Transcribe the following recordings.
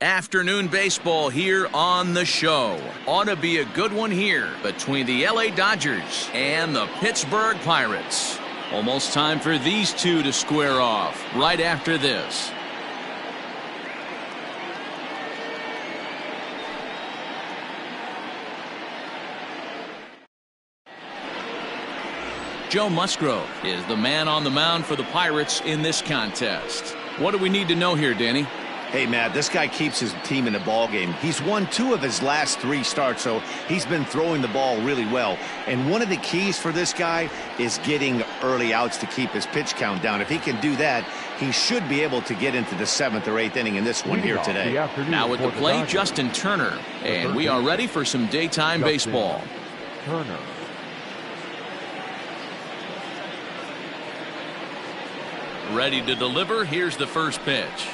Afternoon baseball here on the show. Ought to be a good one here between the LA Dodgers and the Pittsburgh Pirates. Almost time for these two to square off right after this. Joe Musgrove is the man on the mound for the Pirates in this contest. What do we need to know here, Danny? Hey, Matt, this guy keeps his team in the ball game. He's won 2 of his last 3 starts, so he's been throwing the ball really well. And one of the keys for this guy is getting early outs to keep his pitch count down. If he can do that, he should be able to get into the 7th or 8th inning in this one here today. Now at the plate, Justin Turner. And we are ready for some daytime baseball. Turner. Ready to deliver. Here's the first pitch.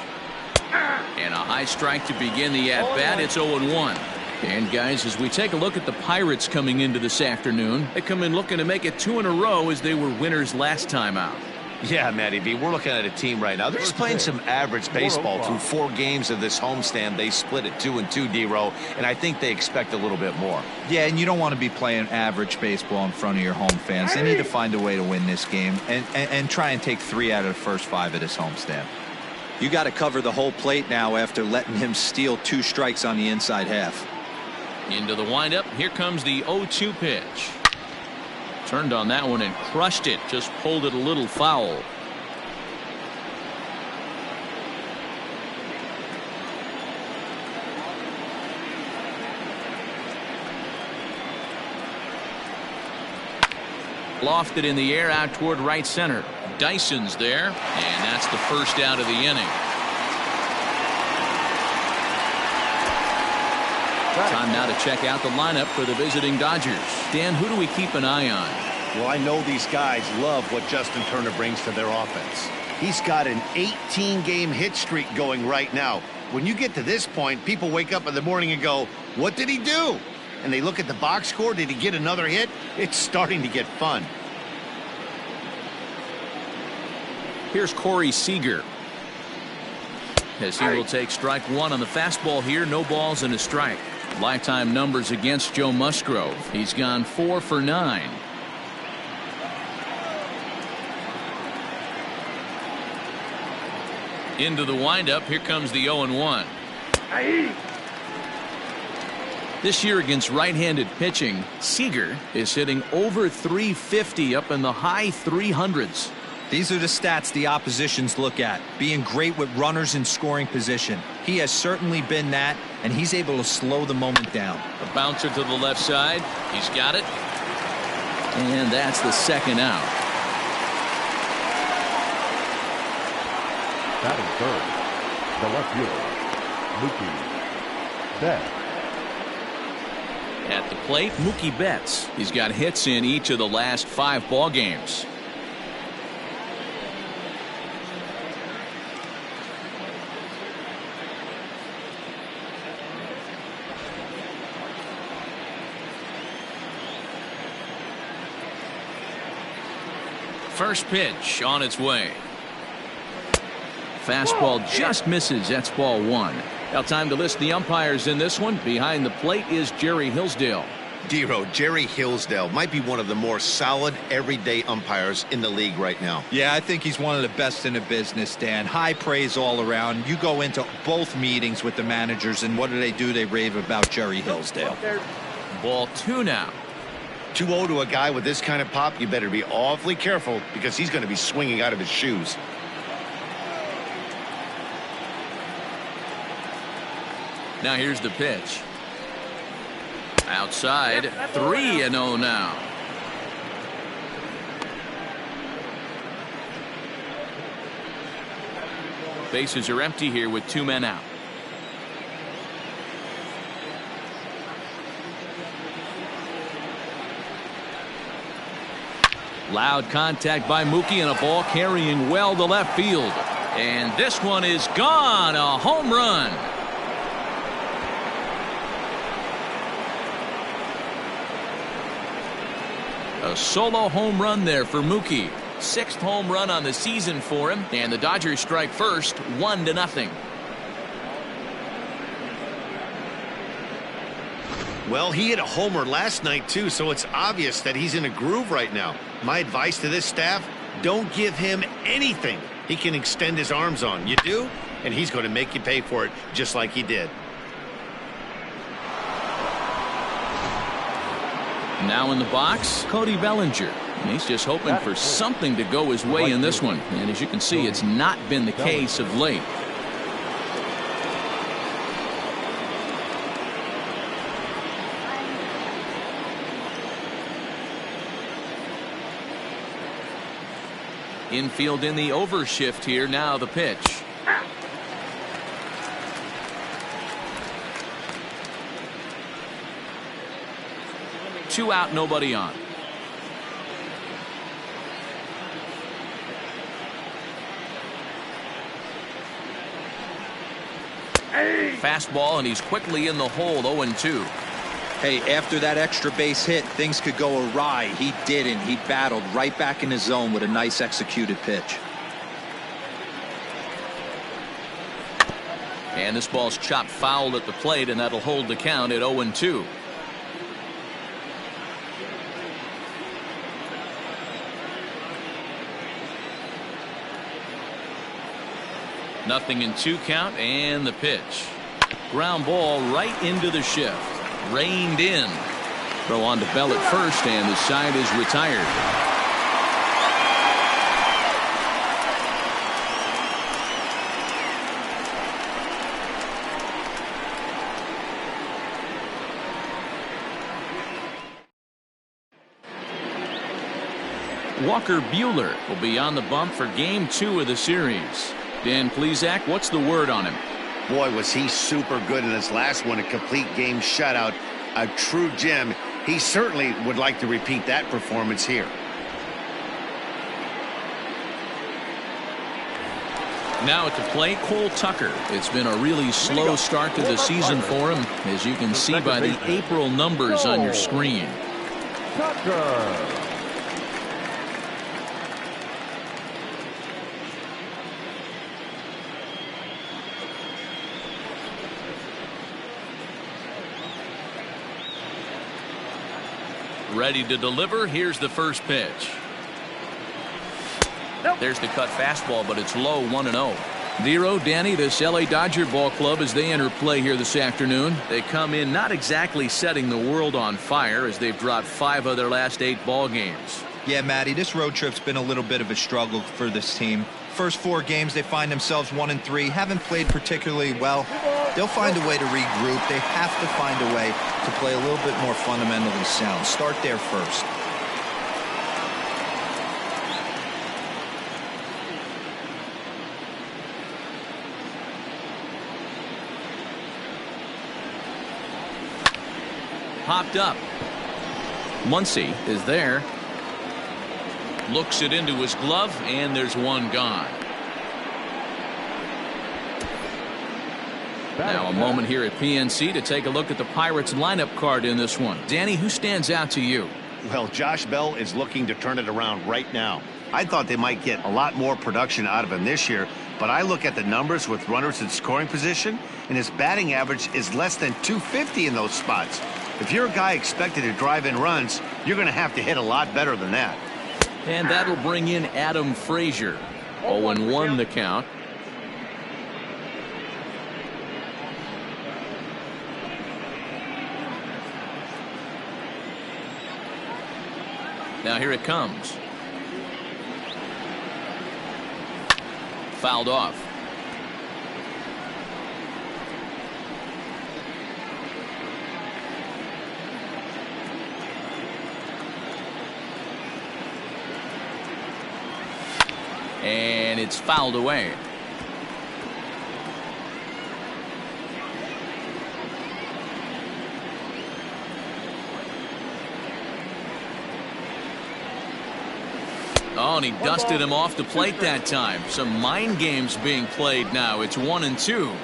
And a high strike to begin the at-bat. It's 0-1. And, guys, as we take a look at the Pirates coming into this afternoon, they come in looking to make it 2 in a row as they were winners last time out. Yeah, Matty B, we're looking at a team right now. They're just playing some average baseball. Through 4 games of this homestand, they split it 2-2, D-Row, and I think they expect a little bit more. Yeah, and you don't want to be playing average baseball in front of your home fans. They need to find a way to win this game and try and take 3 out of the first 5 of this homestand. You got to cover the whole plate now after letting him steal 2 strikes on the inside half. Into the windup. Here comes the 0-2 pitch. Turned on that one and crushed it. Just pulled it a little foul. Lofted in the air out toward right center. Dyson's there, and that's the first out of the inning. Time now to check out the lineup for the visiting Dodgers. Dan, who do we keep an eye on? Well, I know these guys love what Justin Turner brings to their offense. He's got an 18-game hit streak going right now. When you get to this point, people wake up in the morning and go, what did he do? And they look at the box score. Did he get another hit? It's starting to get fun. Here's Corey Seager. As he will take strike 1 on the fastball here. No balls and a strike. Lifetime numbers against Joe Musgrove. He's gone 4 for 9. Into the windup. Here comes the 0-1. This year against right-handed pitching, Seager is hitting over 350 up in the high 300s. These are the stats the oppositions look at. Being great with runners in scoring position. He has certainly been that, and he's able to slow the moment down. A bouncer to the left side. He's got it. And that's the second out. Batting third, the left fielder, Mookie Betts. At the plate, Mookie Betts. He's got hits in each of the last 5 ball games. First pitch on its way. Fastball just misses. That's ball 1. Now time to list the umpires in this one. Behind the plate is Jerry Hillsdale. D-Row, Jerry Hillsdale might be one of the more solid everyday umpires in the league right now. Yeah, I think he's one of the best in the business, Dan. High praise all around. You go into both meetings with the managers, and what do? They rave about Jerry Hillsdale. Ball 2 now. 2-0 to a guy with this kind of pop, you better be awfully careful because he's going to be swinging out of his shoes. Now here's the pitch. Outside, 3-0 now. Bases are empty here with 2 men out. Loud contact by Mookie and a ball carrying well to left field. And this one is gone. A home run. A solo home run there for Mookie. 6th home run on the season for him. And the Dodgers strike first, 1-0. Well, he hit a homer last night, too, so it's obvious that he's in a groove right now. My advice to this staff, don't give him anything he can extend his arms on. You do, and he's going to make you pay for it just like he did. Now in the box, Cody Bellinger. And he's just hoping for something to go his way in this one. And as you can see, it's not been the case of late. Infield in the overshift here. Now the pitch. Two out, nobody on. Fastball, and he's quickly in the hole. 0-2. Hey, after that extra base hit, things could go awry. He didn't. He battled right back in his zone with a nice executed pitch. And this ball's chopped foul at the plate, and that'll hold the count at 0-2. Nothing in 2 count, and the pitch. Ground ball right into the shift. Reined in. Throw on to Bell at first, and the side is retired. Walker Buehler will be on the bump for Game 2 of the series. Dan Plesac, what's the word on him? Boy, was he super good in his last one, a complete game shutout, a true gem. He certainly would like to repeat that performance here. Now at the plate, Cole Tucker. It's been a really slow start to the season for him, as you can see by the April numbers on your screen. Tucker. Ready to deliver. Here's the first pitch. There's the cut fastball, but it's low. 1-0. Zero, Danny, this LA Dodger ball club as they enter play here this afternoon. They come in not exactly setting the world on fire as they've dropped 5 of their last 8 ball games. Yeah, Matty, this road trip's been a little bit of a struggle for this team. First 4 games, they find themselves 1-3, haven't played particularly well. They'll find a way to regroup. They have to find a way to play a little bit more fundamentally sound. Start there first. Popped up. Muncy is there. Looks it into his glove, and there's one gone. Now a moment here at PNC to take a look at the Pirates lineup card in this one. Danny, who stands out to you? Well, Josh Bell is looking to turn it around right now. I thought they might get a lot more production out of him this year, but I look at the numbers with runners in scoring position, and his batting average is less than .250 in those spots. If you're a guy expected to drive in runs, you're going to have to hit a lot better than that. And that'll bring in Adam Frazier. 0-1 the count. Now here it comes. Fouled off. And it's fouled away. Oh, and he dusted him off the plate that time. Some mind games being played now. It's 1-2.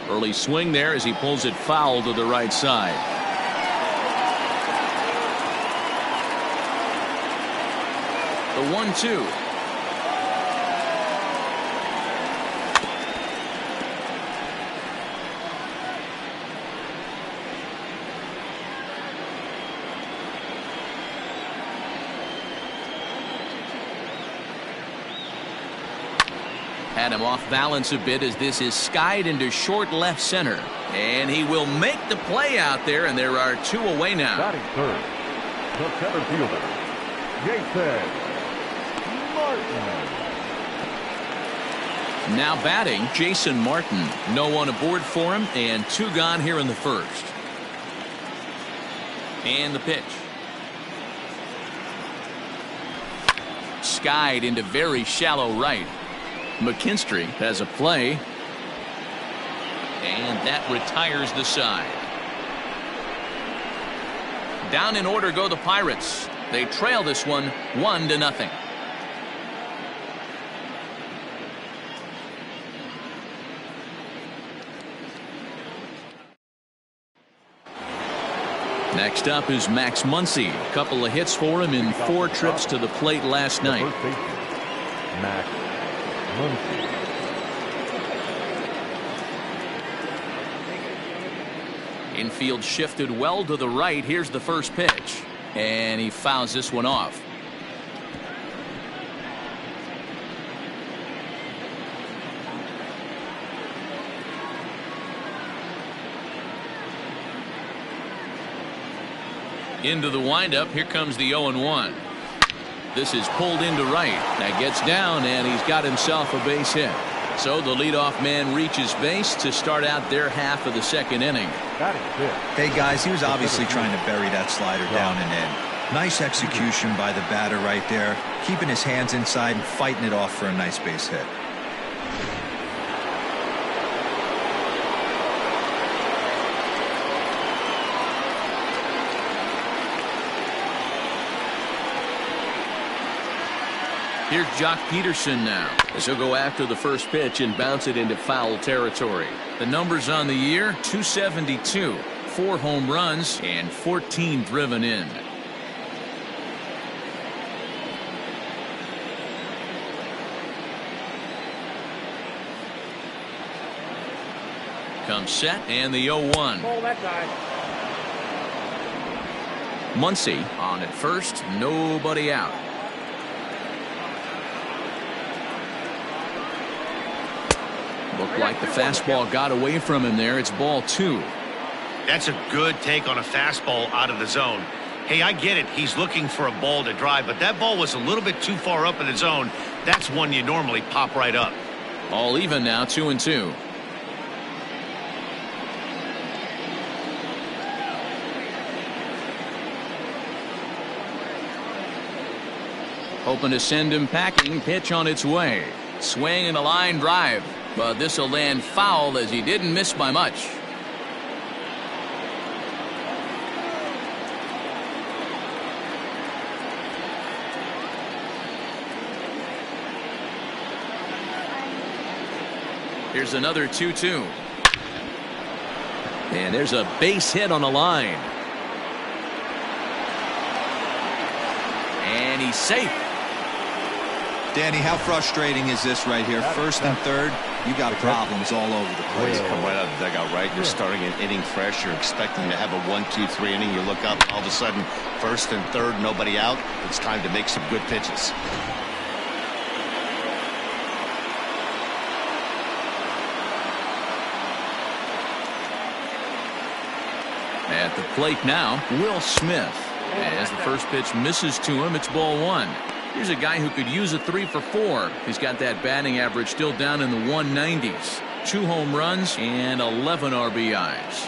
Early swing there as he pulls it foul to the right side. The 1-2. Got him off balance a bit as this is skied into short left center. And he will make the play out there, and there are 2 away now. Batting third, the center fielder, Jason Martin. Now batting, Jason Martin. No one aboard for him, and 2 gone here in the first. And the pitch. Skied into very shallow right. McKinstry has a play. And that retires the side. Down in order go the Pirates. They trail this one 1-0. Next up is Max Muncy. A couple of hits for him in 4 trips to the plate last night. Max Muncy. Infield shifted well to the right. Here's the first pitch. And he fouls this one off. Into the windup. Here comes the 0-1. This is pulled into right. That gets down, and he's got himself a base hit. So the leadoff man reaches base to start out their half of the second inning. Hey, guys, he was obviously trying to bury that slider down and in. Nice execution by the batter right there, keeping his hands inside and fighting it off for a nice base hit. Here's Jock Peterson now, as he'll go after the first pitch and bounce it into foul territory. The numbers on the year, 272, 4 home runs, and 14 driven in. Comes set, and the 0-1. Muncy on at first, nobody out. Looked like the fastball got away from him there. It's ball 2. That's a good take on a fastball out of the zone. Hey, I get it. He's looking for a ball to drive, but that ball was a little bit too far up in the zone. That's one you normally pop right up. All even now, 2-2. Hoping to send him packing. Pitch on its way. Swing and a line drive. But this will land foul as he didn't miss by much. Here's another 2-2. And there's a base hit on the line. And he's safe. Danny, how frustrating is this right here? First and third, you got problems all over the place. Come right out of the dugout, right? You're starting an inning fresh. You're expecting to have a 1-2-3 inning. You look up, and all of a sudden, first and third, nobody out. It's time to make some good pitches. At the plate now, Will Smith. As the first pitch misses to him, it's ball 1. Here's a guy who could use a 3 for 4. He's got that batting average still down in the 190s. 2 home runs and 11 RBIs.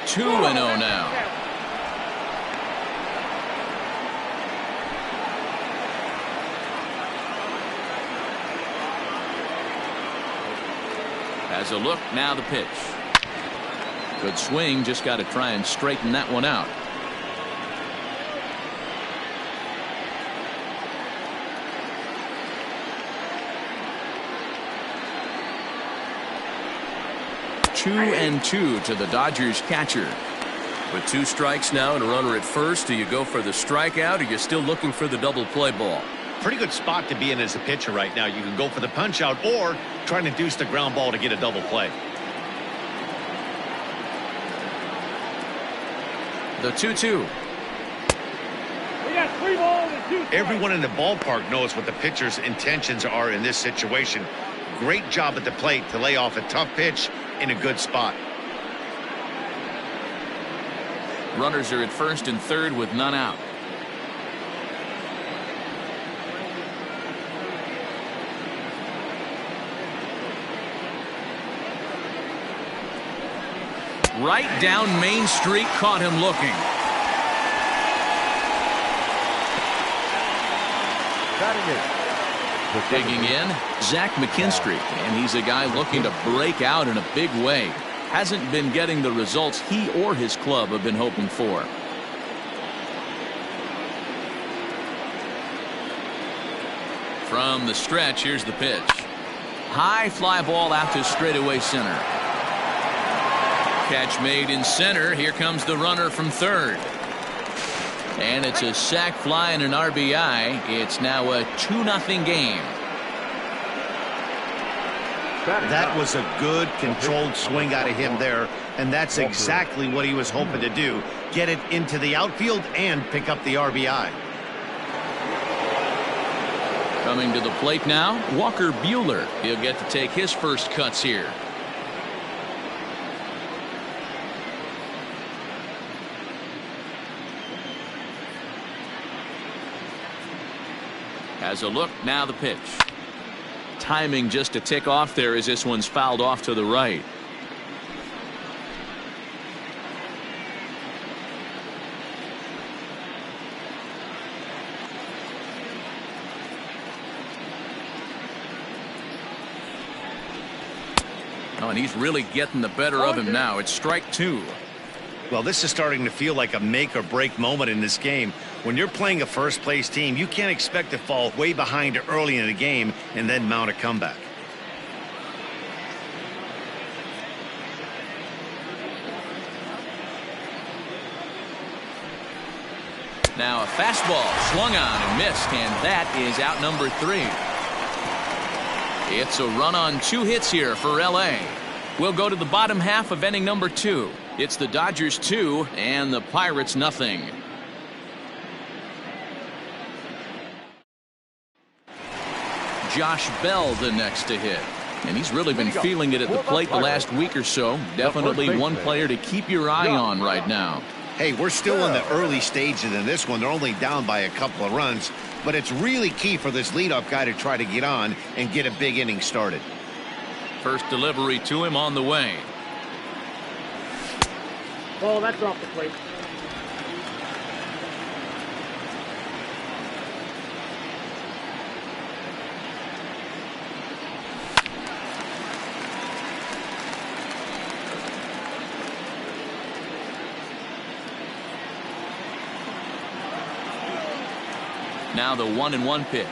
Two and 0 now. As a look, now the pitch. Good swing, just got to try and straighten that one out. Two and 2 to the Dodgers catcher. With 2 strikes now and a runner at first, do you go for the strikeout or you're still looking for the double play ball? Pretty good spot to be in as a pitcher right now. You can go for the punch out or try and induce the ground ball to get a double play. The 2-2. Everyone in the ballpark knows what the pitcher's intentions are in this situation. Great job at the plate to lay off a tough pitch in a good spot. Runners are at first and third with none out. Right down Main Street, caught him looking. Digging in, Zach McKinstry, and he's a guy looking to break out in a big way. Hasn't been getting the results he or his club have been hoping for. From the stretch, here's the pitch. High fly ball out to straightaway center. Catch made in center. Here comes the runner from third. And it's a sac fly and an RBI. It's now a 2-0 game. That was a good controlled swing out of him there, and that's exactly what he was hoping to do. Get it into the outfield and pick up the RBI. Coming to the plate now, Walker Buehler. He'll get to take his first cuts here. Has a look, now the pitch. Timing just a tick off there as this one's fouled off to the right. Oh, and he's really getting the better of him now. It's strike two. Well, this is starting to feel like a make or break moment in this game. When you're playing a first place team, you can't expect to fall way behind early in the game and then mount a comeback. Now a fastball swung on and missed, and that is out number 3. It's a run on 2 hits here for LA. We'll go to the bottom half of inning number 2. It's the Dodgers 2 and the Pirates nothing. Josh Bell the next to hit. And he's really been feeling it at the plate the last week or so. Definitely one player to keep your eye on right now. Hey, we're still in the early stages in this one. They're only down by a couple of runs, but it's really key for this leadoff guy to try to get on and get a big inning started. First delivery to him on the way. Oh, that's off the plate. Now the 1-1 pitch.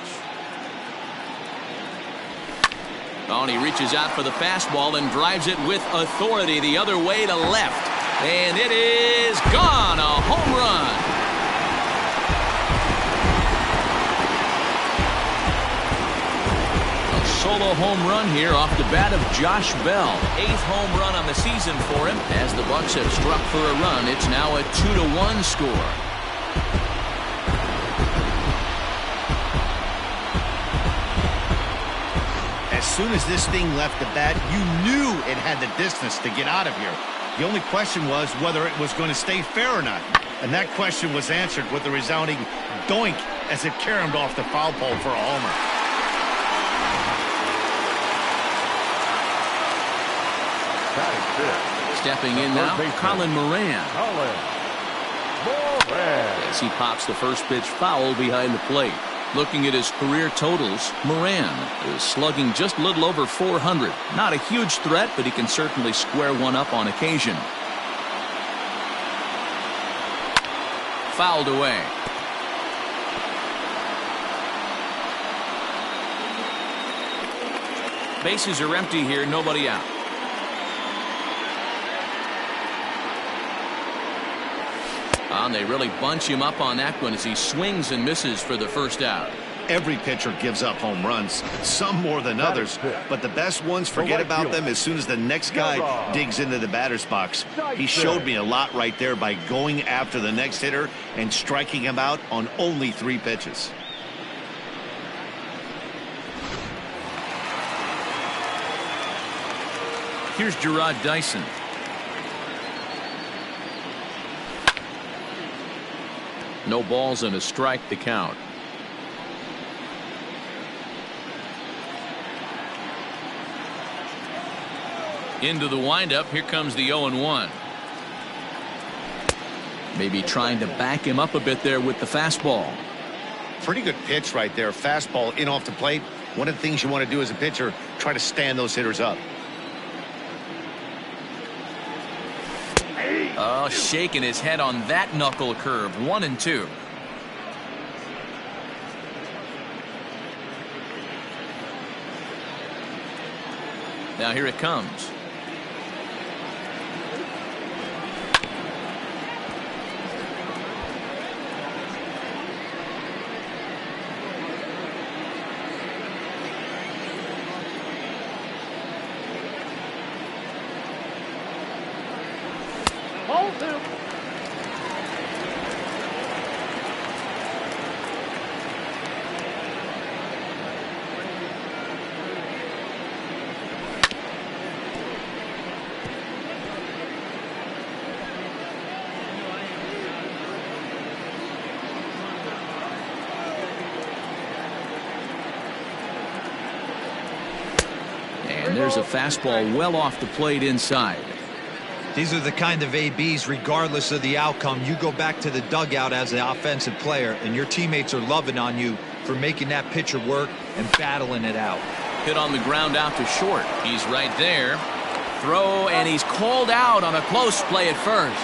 Oh, and he reaches out for the fastball and drives it with authority the other way to left. And it is gone. A home run. A solo home run here off the bat of Josh Bell. 8th home run on the season for him. As the Bucks have struck for a run, it's now a 2-1 score. As soon as this thing left the bat, you knew it had the distance to get out of here. The only question was whether it was going to stay fair or not. And that question was answered with a resounding doink as it caromed off the foul pole for a homer. Stepping in now, Colin Moran. As he pops the first pitch foul behind the plate. Looking at his career totals, Moran is slugging just a little over 400. Not a huge threat, but he can certainly square one up on occasion. Fouled away. Bases are empty here, nobody out. And they really bunch him up on that one as he swings and misses for the first out. Every pitcher gives up home runs, some more than others, but the best ones forget about them as soon as the next guy digs into the batter's box. He showed me a lot right there by going after the next hitter and striking him out on only 3 pitches. Here's Gerard Dyson. No balls and a strike to count. Into the windup. Here comes the 0-1. Maybe trying to back him up a bit there with the fastball. Pretty good pitch right there. Fastball in off the plate. One of the things you want to do as a pitcher, try to stand those hitters up. Oh, shaking his head on that knuckle curve. 1-2. Now here it comes. Hold him. And there's a fastball well off the plate inside. These are the kind of ABs, regardless of the outcome, you go back to the dugout as an offensive player, and your teammates are loving on you for making that pitcher work and battling it out. Hit on the ground out to short. He's right there. Throw, and he's called out on a close play at first.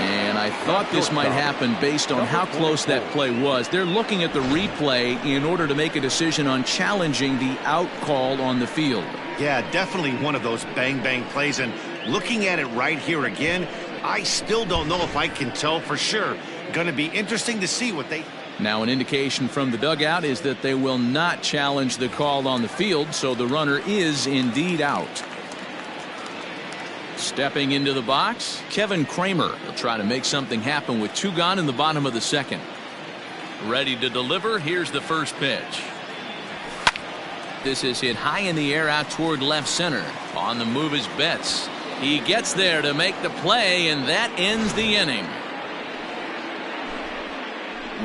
And I thought this might happen based on how close that play was. They're looking at the replay in order to make a decision on challenging the out call on the field. Yeah, definitely one of those bang-bang plays. And looking at it right here again, I still don't know if I can tell for sure. Going to be interesting to see what they... Now an indication from the dugout is that they will not challenge the call on the field, so the runner is indeed out. Stepping into the box, Kevin Kramer will try to make something happen with 2 gone in the bottom of the 2nd. Ready to deliver. Here's the first pitch. This is hit high in the air out toward left center. On the move is Betts. He gets there to make the play, and that ends the inning.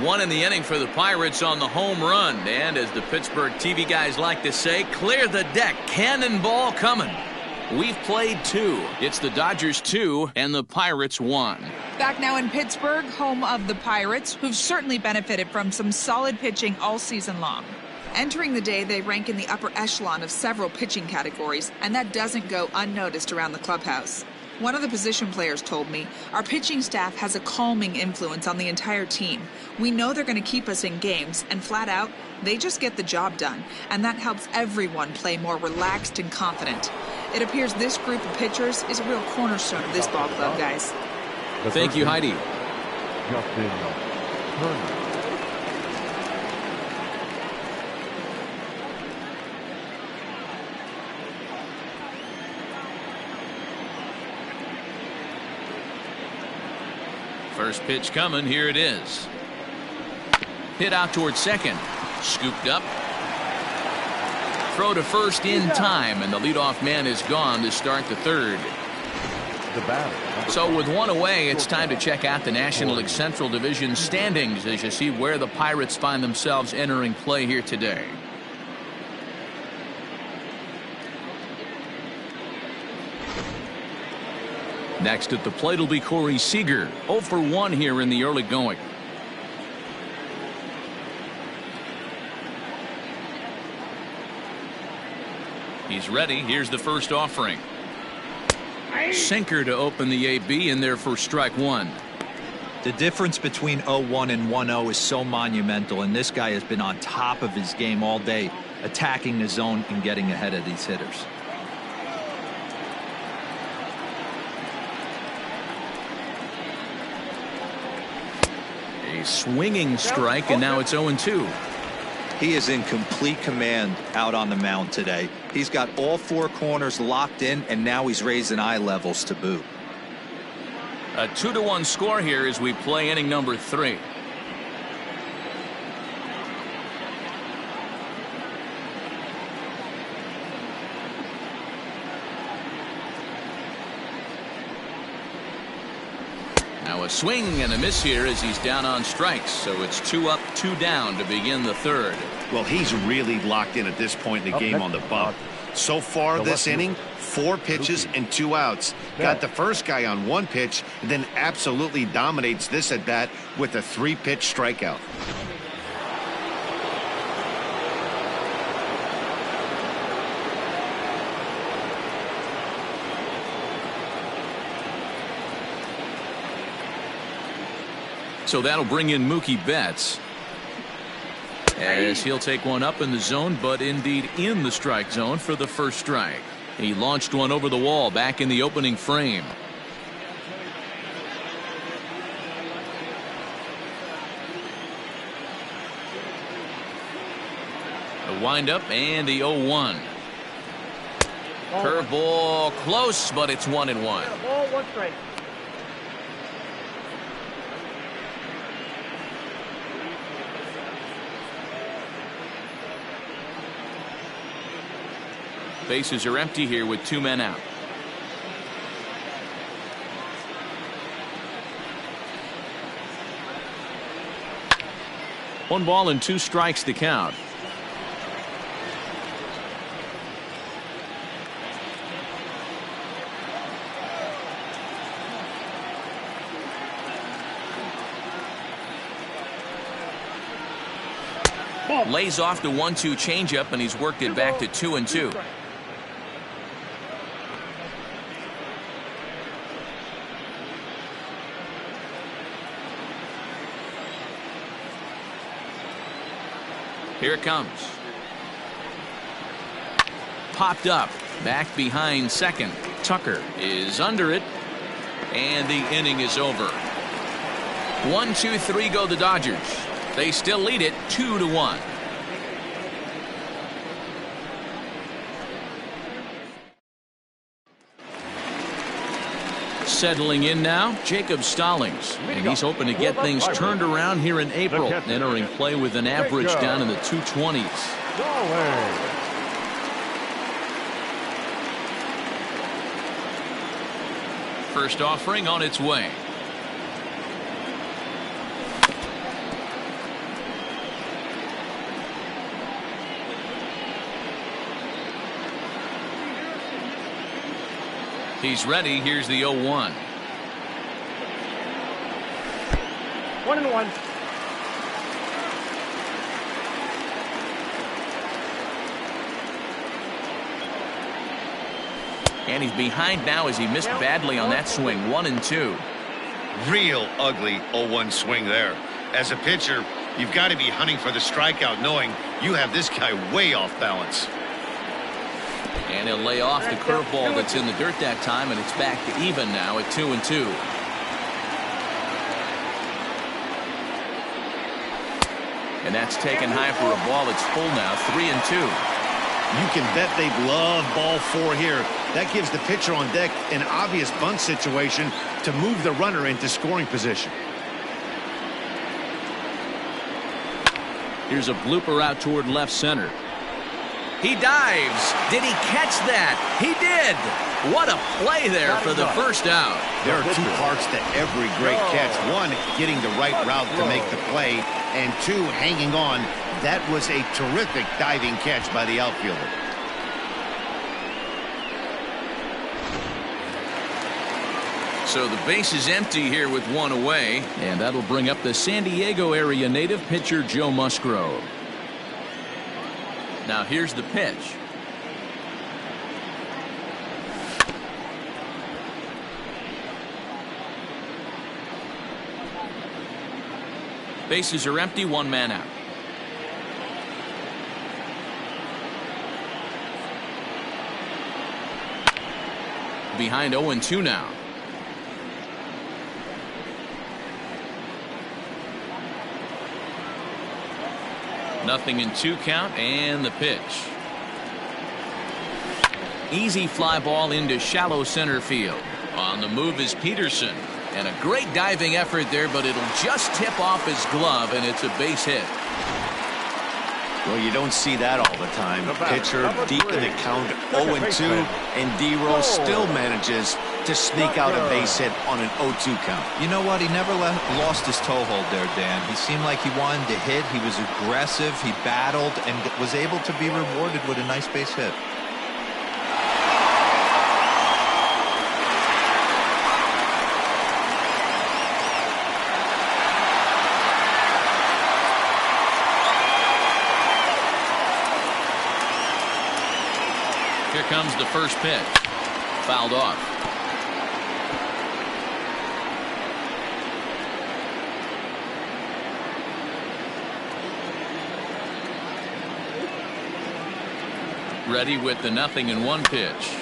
1 in the inning for the Pirates on the home run. And as the Pittsburgh TV guys like to say, clear the deck. Cannonball coming. We've played 2. It's the Dodgers 2 and the Pirates 1. Back now in Pittsburgh, home of the Pirates, who've certainly benefited from some solid pitching all season long. Entering the day, they rank in the upper echelon of several pitching categories, and that doesn't go unnoticed around the clubhouse. One of the position players told me, our pitching staff has a calming influence on the entire team. We know they're going to keep us in games, and flat out, they just get the job done, and that helps everyone play more relaxed and confident. It appears this group of pitchers is a real cornerstone of this ball club, guys. Thank you, Heidi. Justin Turner. First pitch coming. Here it is. Hit out towards second. Scooped up. Throw to first in time, and the leadoff man is gone to start the 3rd. So with 1 away, it's time to check out the National League Central Division standings as you see where the Pirates find themselves entering play here today. Next at the plate will be Corey Seager. 0 for 1 here in the early going. He's ready. Here's the first offering. Sinker to open the AB in there for strike 1. The difference between 0-1 and 1-0 is so monumental, and this guy has been on top of his game all day, attacking the zone and getting ahead of these hitters. A swinging strike, and now it's 0-2. He is in complete command out on the mound today. He's got all four corners locked in, and now he's raising eye levels to boot. A 2-1 score here as we play inning number 3. Now a swing and a miss here as he's down on strikes. So it's 2 up, 2 down to begin the 3rd. Well, he's really locked in at this point in the game on the bump. So far this inning, 4 pitches and 2 outs. Got the first guy on 1 pitch, and then absolutely dominates this at bat with a 3-pitch strikeout. So that'll bring in Mookie Betts, as he'll take one up in the zone, but indeed in the strike zone for the first strike. He launched one over the wall back in the opening frame. A windup and the 0-1. Curveball close, but it's 1-1. Ball, 1 strike. Bases are empty here with 2 men out. One ball and 2 strikes to count. Lays off the 1-2 changeup, and he's worked it back to 2-2. Here it comes. Popped up. Back behind second. Tucker is under it. And the inning is over. 1-2-3 go the Dodgers. They still lead it 2-1. Settling in now, Jacob Stallings, and he's hoping to get things turned around here in April, entering play with an average down in the 220s. First offering on its way. He's ready. Here's the 0-1. 1-1. And he's behind now as he missed badly on that swing. 1-2. Real ugly 0-1 swing there. As a pitcher, you've got to be hunting for the strikeout, knowing you have this guy way off balance. And he'll lay off the curveball that's in the dirt that time, and it's back to even now at 2-2. And that's taken high for a ball. It's full now, 3-2. You can bet they love ball 4 here. That gives the pitcher on deck an obvious bunt situation to move the runner into scoring position. Here's a blooper out toward left center. He dives. Did he catch that? He did. What a play there for the first out. There are 2 parts to every great catch. 1, getting the right route to make the play, and 2, hanging on. That was a terrific diving catch by the outfielder. So the base is empty here with 1 away, and that'll bring up the San Diego area native pitcher Joe Musgrove. Now here's the pitch. Bases are empty, 1 man out. Behind 0-2 now. 0-2 count and the pitch. Easy fly ball into shallow center field. On the move is Peterson. And a great diving effort there, but it'll just tip off his glove, and it's a base hit. Well, you don't see that all the time. Pitcher deep in the count, 0-2, and D-Rose still manages to sneak out a base hit on an 0-2 count. You know what? He never lost his toehold there, Dan. He seemed like he wanted to hit. He was aggressive. He battled and was able to be rewarded with a nice base hit. Here comes the first pitch. Fouled off. Ready with the 0-1 pitch.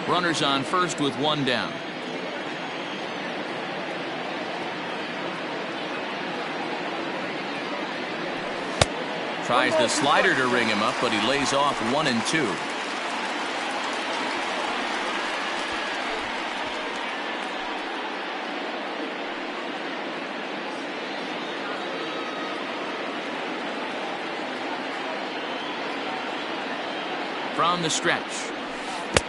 Runners on first with one down. Tries the slider to ring him up, but he lays off 1-2. From the stretch.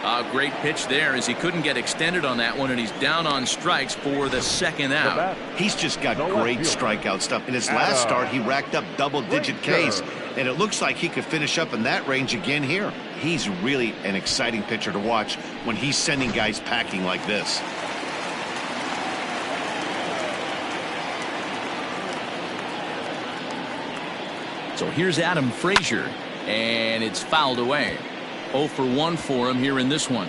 A great pitch there as he couldn't get extended on that one, and he's down on strikes for the second out. He's just got great strikeout stuff. In his last start, he racked up double-digit Ks, and it looks like he could finish up in that range again here. He's really an exciting pitcher to watch when he's sending guys packing like this. So here's Adam Frazier, and it's fouled away. 0 for 1 for him here in this one.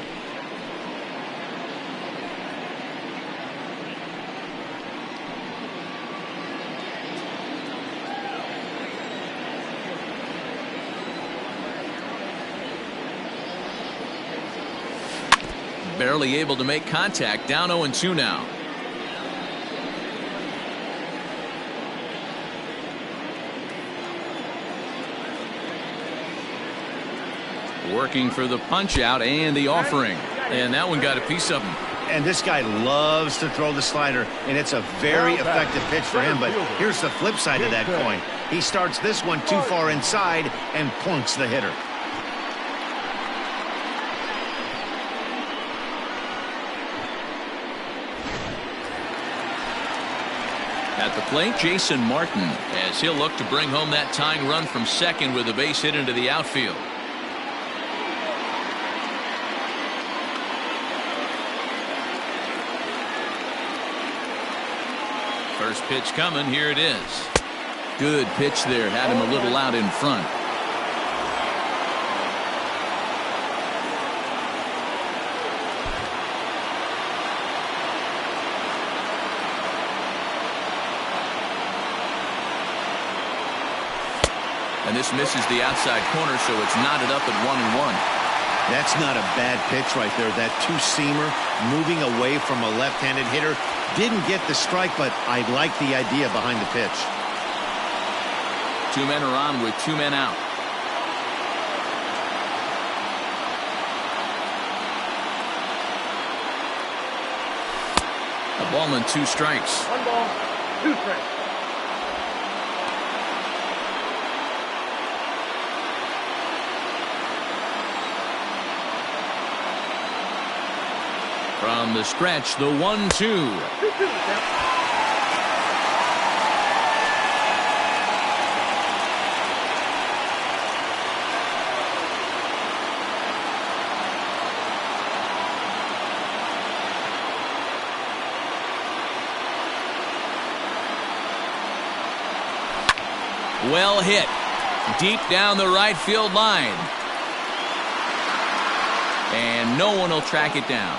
Barely able to make contact. Down 0-2 now. Working for the punch out and the offering, and that one got a piece of him. And this guy loves to throw the slider, and it's a very effective pitch for him. But here's the flip side of that coin. He starts this one too far inside and plunks the hitter. At the plate, Jason Martin, as he'll look to bring home that tying run from second with a base hit into the outfield. First pitch coming. Here it is. Good pitch there. Had him a little out in front. And this misses the outside corner, so it's knotted up at 1-1. That's not a bad pitch right there. That two-seamer moving away from a left-handed hitter. Didn't get the strike, but I like the idea behind the pitch. 2 men are on with 2 men out. A ball and 2 strikes. 1 ball, 2 strikes. From the stretch, the 1-2. Well hit. Deep down the right field line. And no one will track it down.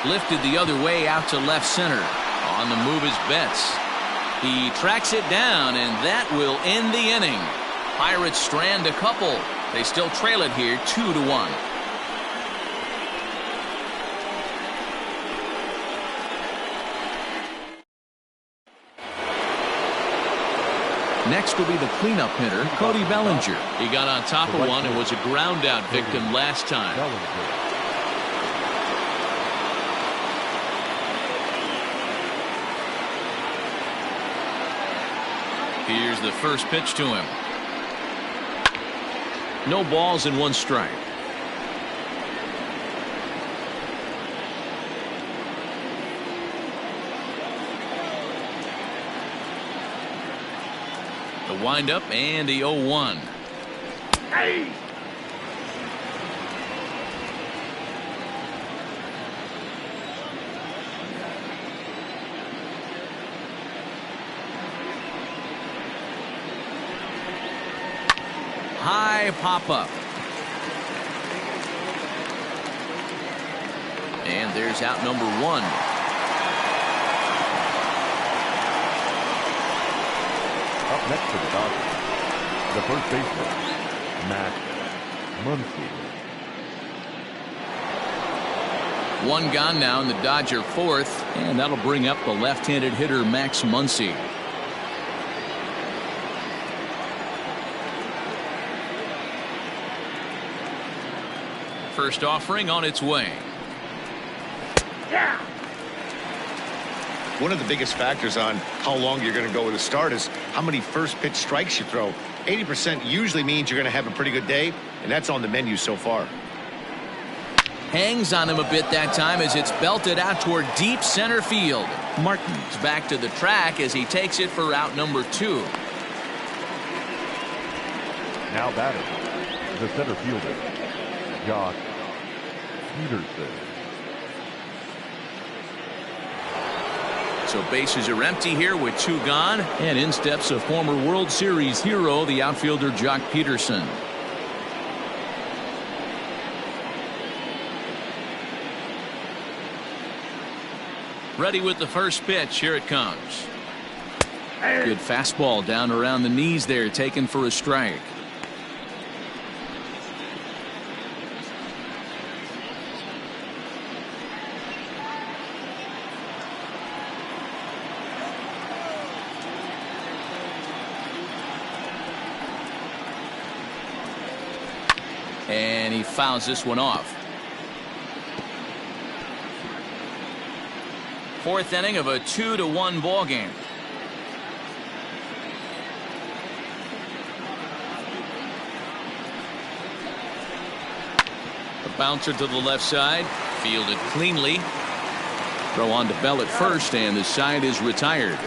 Lifted the other way out to left center. On the move is Betts. He tracks it down, and that will end the inning. Pirates strand a couple. They still trail it here 2-1. Next will be the cleanup hitter, Cody Bellinger. He got on top of one and was a ground out victim last time. Here's the first pitch to him. No balls and 1 strike. The windup and the 0-1. Hey! High pop-up. And there's out number 1. Up next to the Dodgers, the first baseman, Max Muncy. 1 gone now in the Dodger 4th, and that'll bring up the left-handed hitter Max Muncy. First offering on its way. Yeah! One of the biggest factors on how long you're going to go with a start is how many first pitch strikes you throw. 80% usually means you're going to have a pretty good day, and that's on the menu so far. Hangs on him a bit that time as it's belted out toward deep center field. Martin's back to the track as he takes it for out number 2. Now batting, the center fielder, Josh Peterson. So bases are empty here with 2 gone, and in steps a former World Series hero, the outfielder Jock Peterson. Ready with the first pitch. Here it comes. Good fastball down around the knees there, taken for a strike. And he fouls this one off. 4th inning of a 2-1 ball game. The bouncer to the left side, fielded cleanly. Throw on to Bell at first, and the side is retired.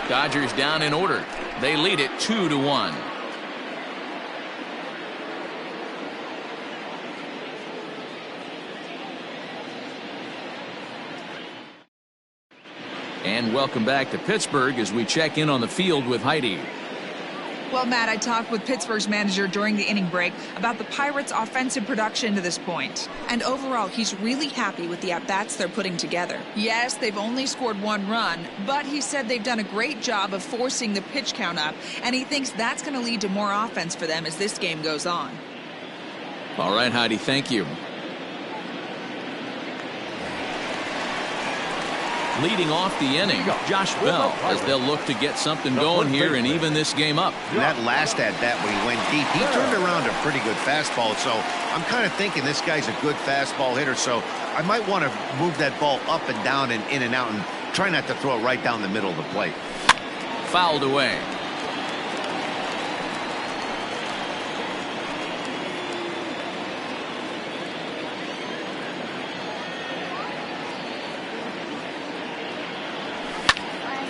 Dodgers down in order. They lead it 2-1. And welcome back to Pittsburgh as we check in on the field with Heidi. Well, Matt, I talked with Pittsburgh's manager during the inning break about the Pirates' offensive production to this point. And overall, he's really happy with the at-bats they're putting together. Yes, they've only scored 1 run, but he said they've done a great job of forcing the pitch count up, and he thinks that's going to lead to more offense for them as this game goes on. All right, Heidi, thank you. Leading off the inning, Josh Bell, as they'll look to get something going here and even this game up. And that last at-bat when he went deep, he turned around a pretty good fastball. So I'm kind of thinking this guy's a good fastball hitter. So I might want to move that ball up and down and in and out and try not to throw it right down the middle of the plate. Fouled away.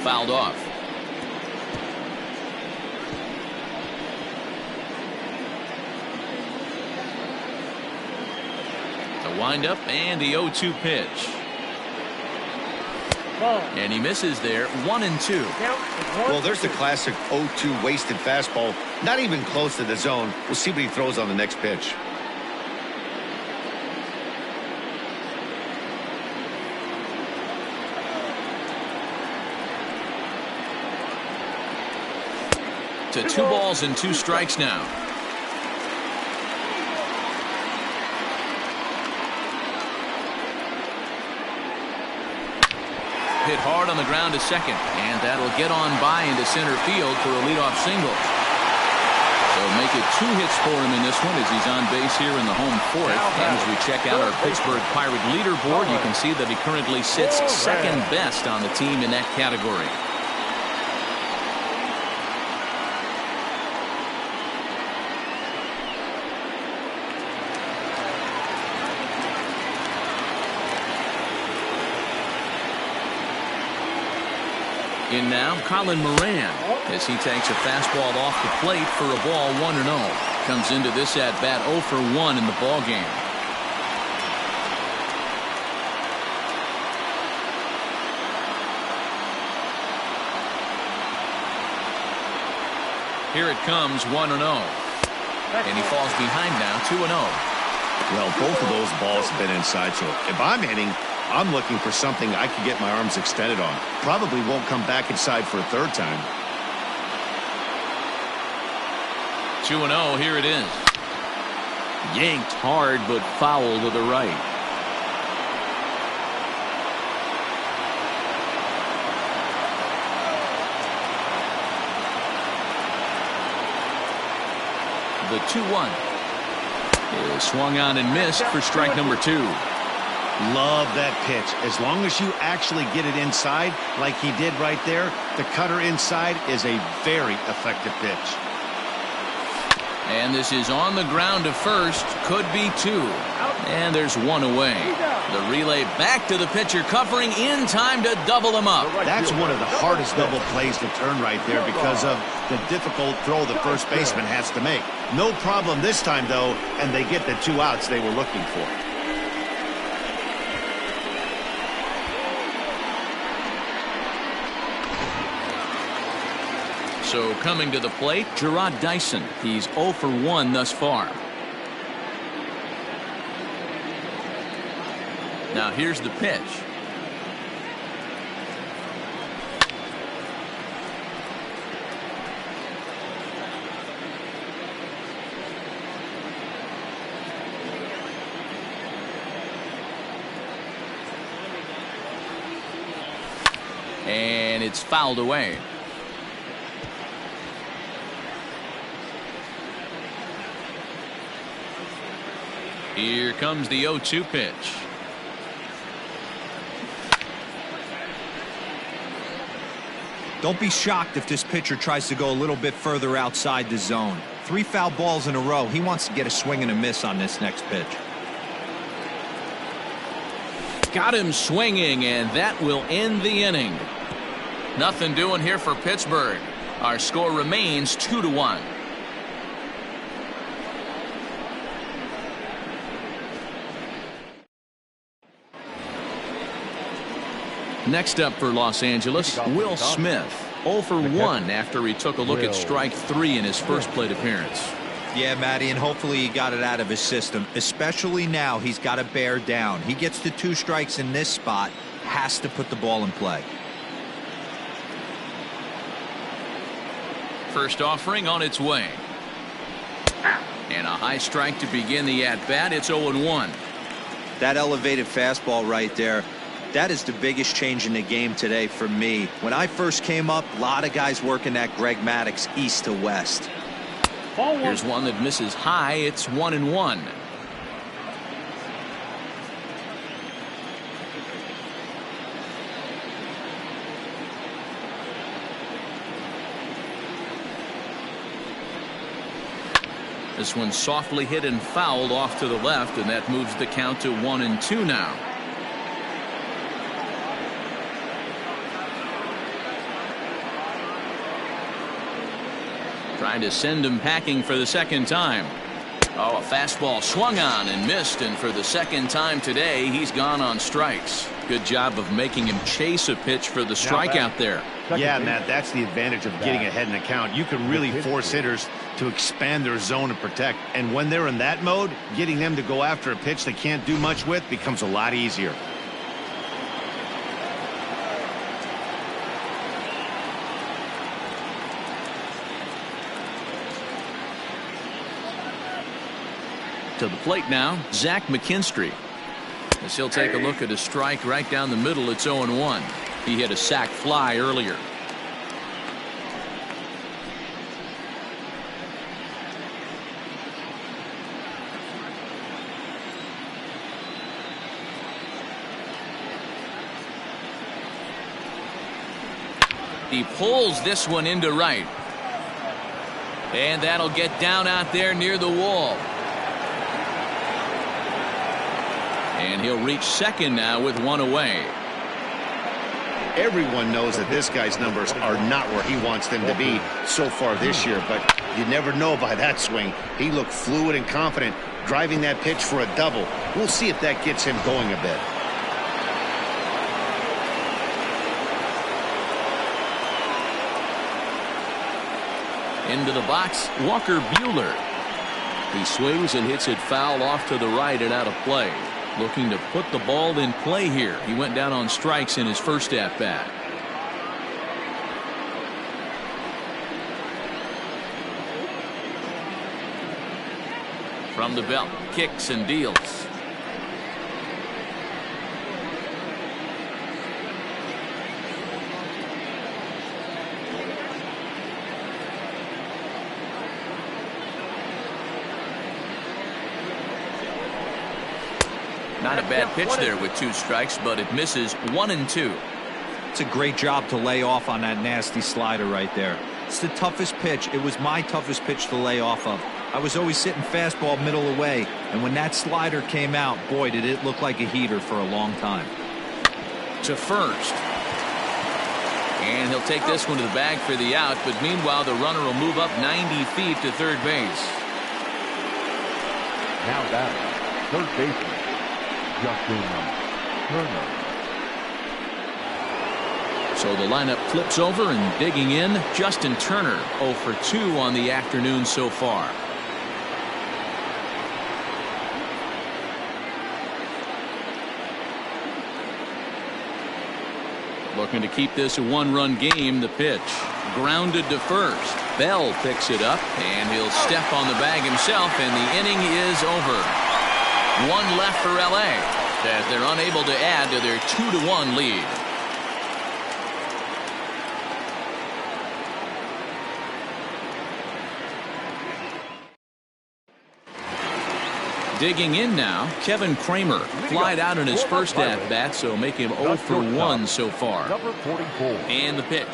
Fouled off. The windup and the 0-2 pitch. And he misses there, 1-2. Well, there's the classic 0-2 wasted fastball. Not even close to the zone. We'll see what he throws on the next pitch. to 2 balls and 2 strikes now. Hit hard on the ground to second, and that'll get on by into center field for a leadoff single. So make it 2 hits for him in this one as he's on base here in the home 4th. And as we check out our Pittsburgh Pirate leaderboard, you can see that he currently sits second best on the team in that category. In now, Colin Moran, as he takes a fastball off the plate for a ball 1-0. Comes into this at-bat 0 for 1 in the ballgame. Here it comes, 1-0. And he falls behind now, 2-0. Well, both of those balls have been inside, so if I'm hitting, I'm looking for something I can get my arms extended on. Probably won't come back inside for a 3rd time. 2-0, here it is. Yanked hard, but foul to the right. The 2-1 is swung on and missed for strike number 2. Love that pitch. As long as you actually get it inside like he did right there, the cutter inside is a very effective pitch. And this is on the ground to first. Could be 2. And there's 1 away. The relay back to the pitcher, covering in time to double him up. That's one of the hardest double plays to turn right there because of the difficult throw the first baseman has to make. No problem this time, though, and they get the 2 outs they were looking for. So coming to the plate, Jarrod Dyson. He's 0 for 1 thus far. Now here's the pitch. And it's fouled away. Here comes the 0-2 pitch. Don't be shocked if this pitcher tries to go a little bit further outside the zone. 3 foul balls in a row. He wants to get a swing and a miss on this next pitch. Got him swinging, and that will end the inning. Nothing doing here for Pittsburgh. Our score remains 2-1. Next up for Los Angeles, Will Smith. 0 for 1 after he took a look at strike 3 in his first plate appearance. Yeah, Matty, and hopefully he got it out of his system. Especially now, he's got to bear down. He gets to 2 strikes in this spot, has to put the ball in play. First offering on its way. And a high strike to begin the at-bat. It's 0-1. That elevated fastball right there, that is the biggest change in the game today for me. When I first came up, a lot of guys working that Greg Maddux east to west. Here's one that misses high. It's 1-1. This one softly hit and fouled off to the left, and that moves the count to 1-2 now. Trying to send him packing for the second time. Oh, a fastball swung on and missed, and for the second time today, he's gone on strikes. Good job of making him chase a pitch for the strikeout there. Yeah, Matt, that's the advantage of getting ahead in the count. You can really force hitters to expand their zone and protect. And when they're in that mode, getting them to go after a pitch they can't do much with becomes a lot easier. To the plate now, Zach McKinstry. As he'll take a look at a strike right down the middle, it's 0-1. He hit a sac fly earlier. He pulls this one into right. And that'll get down out there near the wall. And he'll reach second now with one away. Everyone knows that this guy's numbers are not where he wants them to be so far this year, but you never know by that swing. He looked fluid and confident, driving that pitch for a double. We'll see if that gets him going a bit. Into the box, Walker Buehler. He swings and hits it foul off to the right and out of play. Looking to put the ball in play here. He went down on strikes in his first at bat. From the belt, kicks and deals. Not a bad pitch there with 2 strikes, but it misses 1-2. It's a great job to lay off on that nasty slider right there. It's the toughest pitch. It was my toughest pitch to lay off of. I was always sitting fastball middle away, and when that slider came out, boy, did it look like a heater for a long time. To first. And he'll take this one to the bag for the out, but meanwhile the runner will move up 90 feet to third base. Now batting, third baseman, Justin Turner. So the lineup flips over, and digging in, Justin Turner, 0 for 2 on the afternoon so far. Looking to keep this a one-run game. The pitch grounded to first. Bell picks it up, and he'll step on the bag himself, and the inning is over. 1 left for LA as they're unable to add to their 2-1 lead. Digging in now, Kevin Kramer. Flied out in his first at-bat, so make him 0 for 1 so far. Number 44. And the pitch.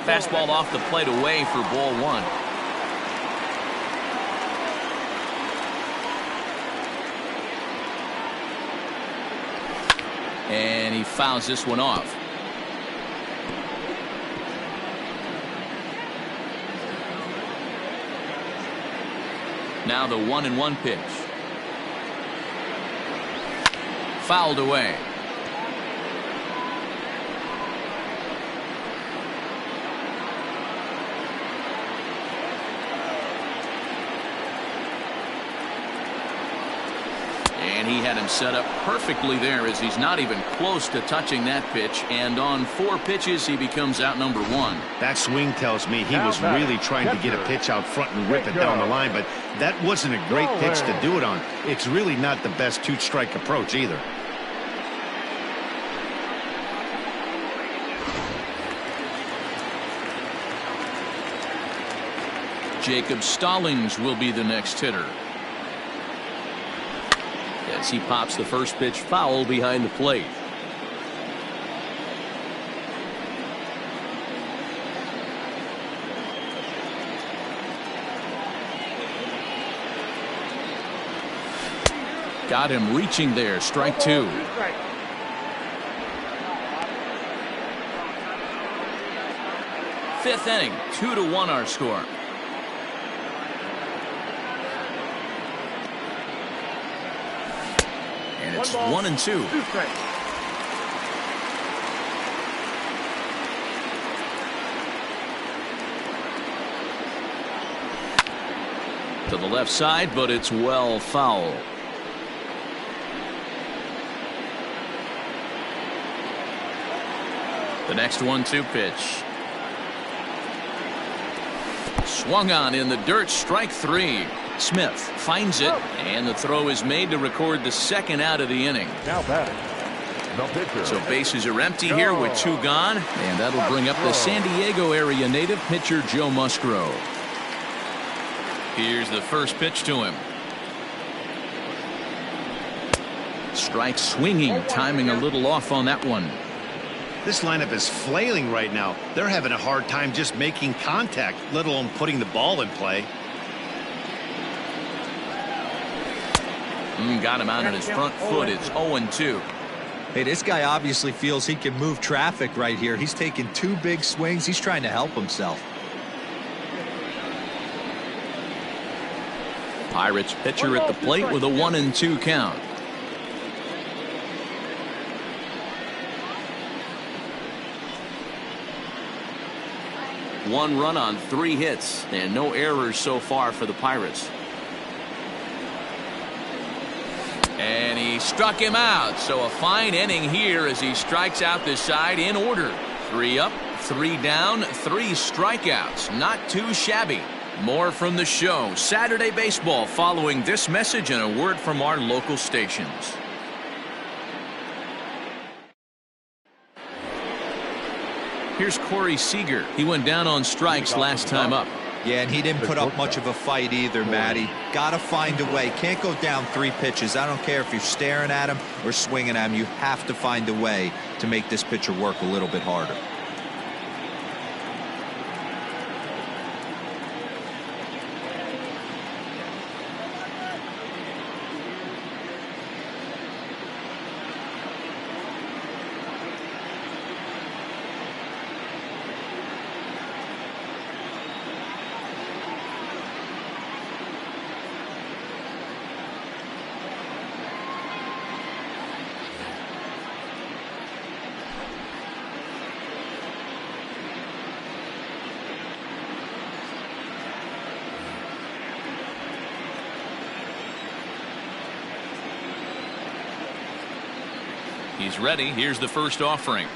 Fastball off the plate away for ball 1. And he fouls this one off. Now the 1-1 pitch. Fouled away. And he had him set up perfectly there, as he's not even close to touching that pitch. And on 4 pitches, he becomes out number 1. That swing tells me he was really trying to get a pitch out front and rip it down the line, but that wasn't a great pitch to do it on. It's really not the best 2-strike approach either. Jacob Stallings will be the next hitter, as he pops the first pitch foul behind the plate. Got him reaching there. Strike 2. Fifth inning, 2-1 our score. And it's 1-2. To the left side, but it's well foul. The next 1-2 pitch. Swung on in the dirt, strike 3. Smith finds it, and the throw is made to record the second out of the inning. Now batting, the pitcher. So bases are empty here with 2 gone, and that'll bring up the San Diego area native pitcher Joe Musgrove. Here's the first pitch to him. Strike swinging, timing a little off on that one. This lineup is flailing right now. They're having a hard time just making contact, let alone putting the ball in play. Got him out on his front foot. It's 0-2. Hey, this guy obviously feels he can move traffic right here. He's taking 2 big swings. He's trying to help himself. Pirates pitcher at the plate with a 1-2 count. One run on 3 hits and no errors so far for the Pirates. And he struck him out. So a fine inning here as he strikes out this side in order. 3 up, 3 down, 3 strikeouts. Not too shabby. More from the show. Saturday Baseball following this message and a word from our local stations. Here's Corey Seager. He went down on strikes last time up. Yeah, and he didn't put up much of a fight either, Matty. Got to find a way. Can't go down 3 pitches. I don't care if you're staring at him or swinging at him. You have to find a way to make this pitcher work a little bit harder. He's ready. Here's the first offering.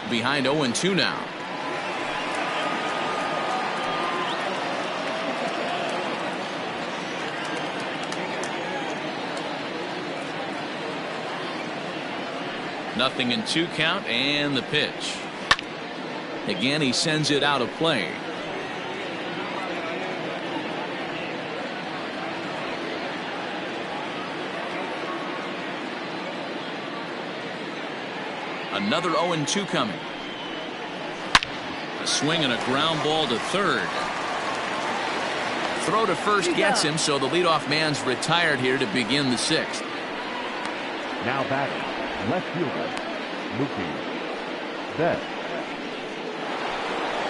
Behind 0-2 now. Nothing in 2 count and the pitch. Again, he sends it out of play. Another 0-2 coming. A swing and a ground ball to third. Throw to first gets him, so the leadoff man's retired here to begin the 6th. Now batting, left fielder, Mookie Betts.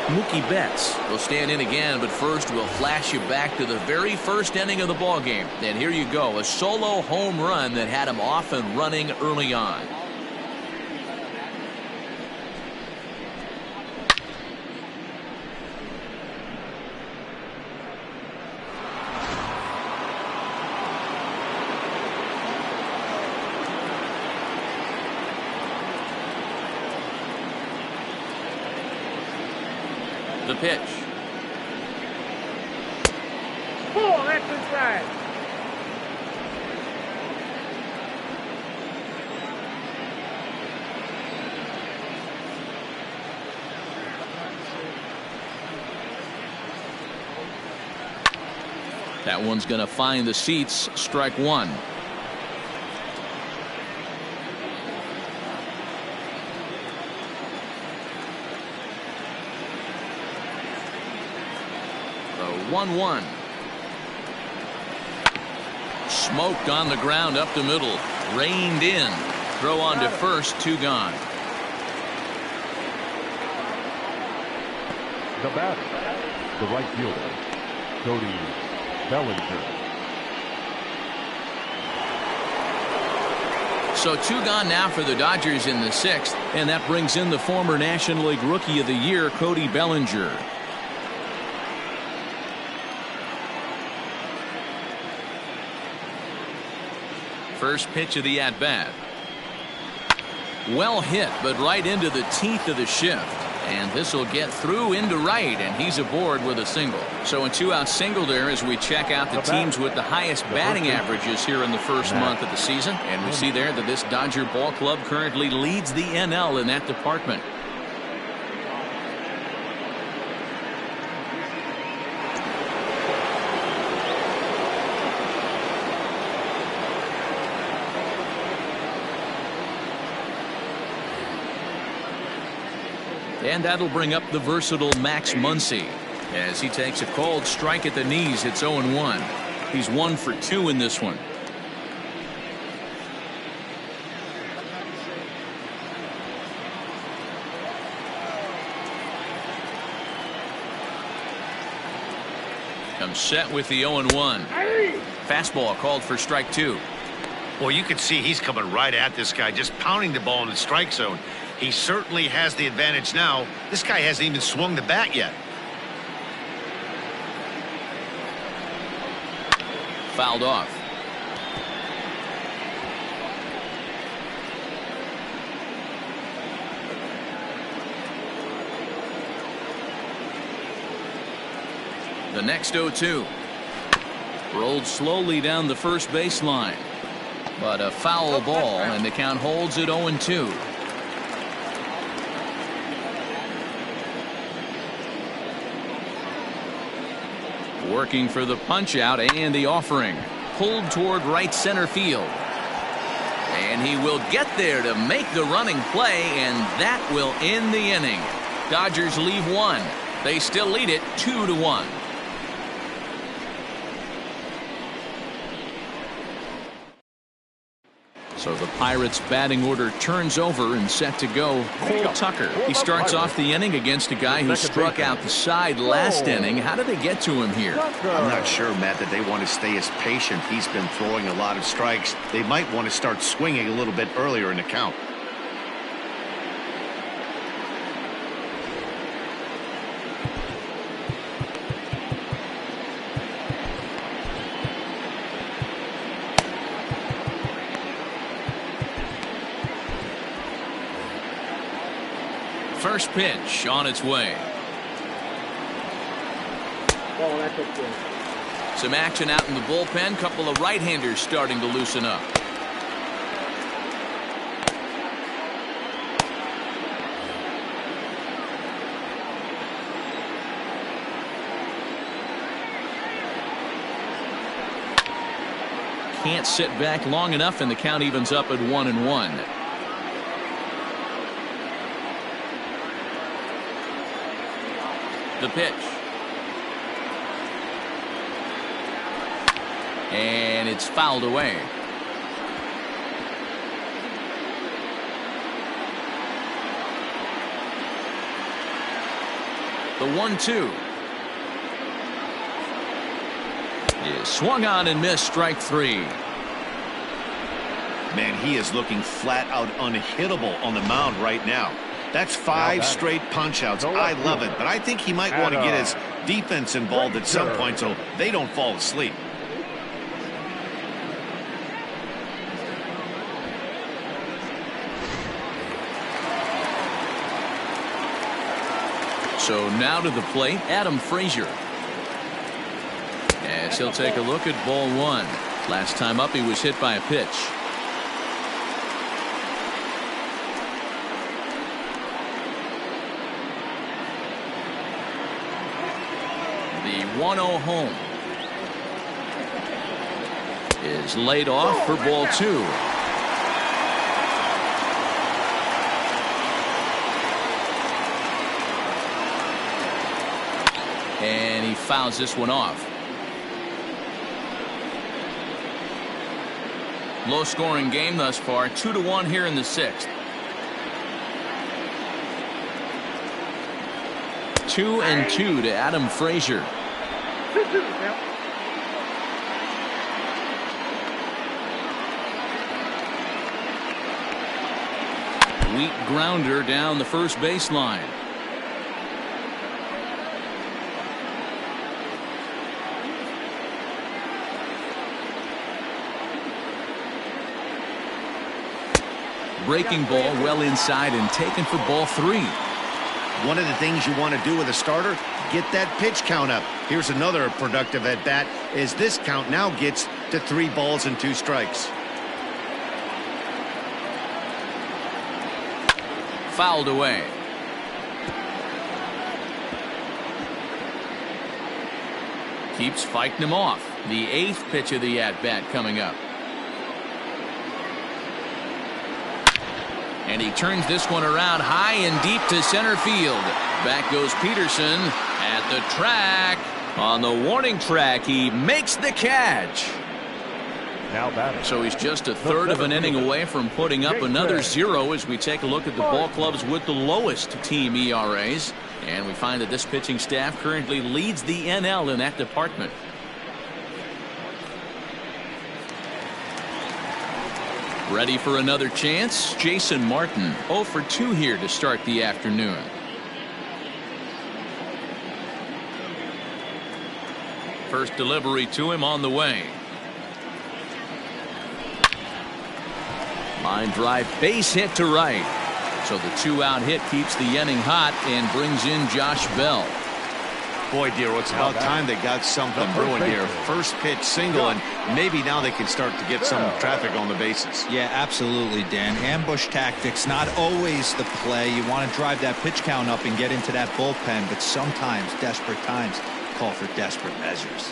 Mookie Betts will stand in again, but first we'll flash you back to the very first inning of the ball game. And here you go, a solo home run that had him off and running early on. The pitch. Ball, that's inside. That one's going to find the seats. Strike 1. The 1-1. Smoked on the ground up the middle. Reined in. Throw on to first. 2 gone. The batter, the right fielder, Cody Bellinger. So 2 gone now for the Dodgers in the 6th, and that brings in the former National League Rookie of the Year, Cody Bellinger. First pitch of the at-bat. Well hit, but right into the teeth of the shift. And this will get through into right, and he's aboard with a single. So a 2-out single there as we check out the teams with the highest batting averages here in the first month of the season. And we see there that this Dodger ball club currently leads the NL in that department. And that'll bring up the versatile Max Muncy as he takes a cold strike at the knees. It's 0-1. He's 1 for 2 in this one. Comes set with the 0-1. Fastball called for strike 2. Well, you can see he's coming right at this guy, just pounding the ball in the strike zone. He certainly has the advantage now. This guy hasn't even swung the bat yet. Fouled off. The next 0-2. Rolled slowly down the first baseline. But a foul ball, and the count holds at 0-2. Working for the punch out and the offering. Pulled toward right center field. And he will get there to make the running play, and that will end the inning. Dodgers leave 1. They still lead it 2-1. So the Pirates batting order turns over and set to go. Cole Tucker. He starts off the inning against a guy who struck out the side last inning. How did they get to him here? I'm not sure, Matt, that they want to stay as patient. He's been throwing a lot of strikes. They might want to start swinging a little bit earlier in the count. First pitch on its way. Some action out in the bullpen. Couple of right-handers starting to loosen up. Can't sit back long enough, and the count evens up at 1-1. The pitch. And it's fouled away. The 1-2 is swung on and missed. Strike 3. Man, he is looking flat out unhittable on the mound right now. That's 5 straight punch-outs. I love it, but I think he might want to get his defense involved at some point so they don't fall asleep. So now to the plate, Adam Frazier. As he'll take a look at ball 1. Last time up, he was hit by a pitch. The 1-0 home is laid off for ball 2. And he fouls this one off. Low scoring game thus far. 2-1 here in the 6th. 2-2 to Adam Frazier. Sweet grounder down the first baseline. Breaking ball well inside and taken for ball 3. One of the things you want to do with a starter, get that pitch count up. Here's another productive at bat as this count now gets to 3 balls and 2 strikes. Fouled away. Keeps fighting him off. The 8th pitch of the at bat coming up. And he turns this one around high and deep to center field. Back goes Peterson at the track. On the warning track, he makes the catch. Now batting. So he's just a third of an inning away from putting up another 0 as we take a look at the ball clubs with the lowest team ERAs. And we find that this pitching staff currently leads the NL in that department. Ready for another chance? Jason Martin 0 for 2 here to start the afternoon. First delivery to him on the way. Line drive, base hit to right. So the 2-out hit keeps the inning hot and brings in Josh Bell. Boy, dear, it's about time they got something brewing here. First pitch single, and maybe now they can start to get some traffic on the bases. Yeah, absolutely, Dan. Ambush tactics, not always the play. You want to drive that pitch count up and get into that bullpen, but sometimes desperate times call for desperate measures.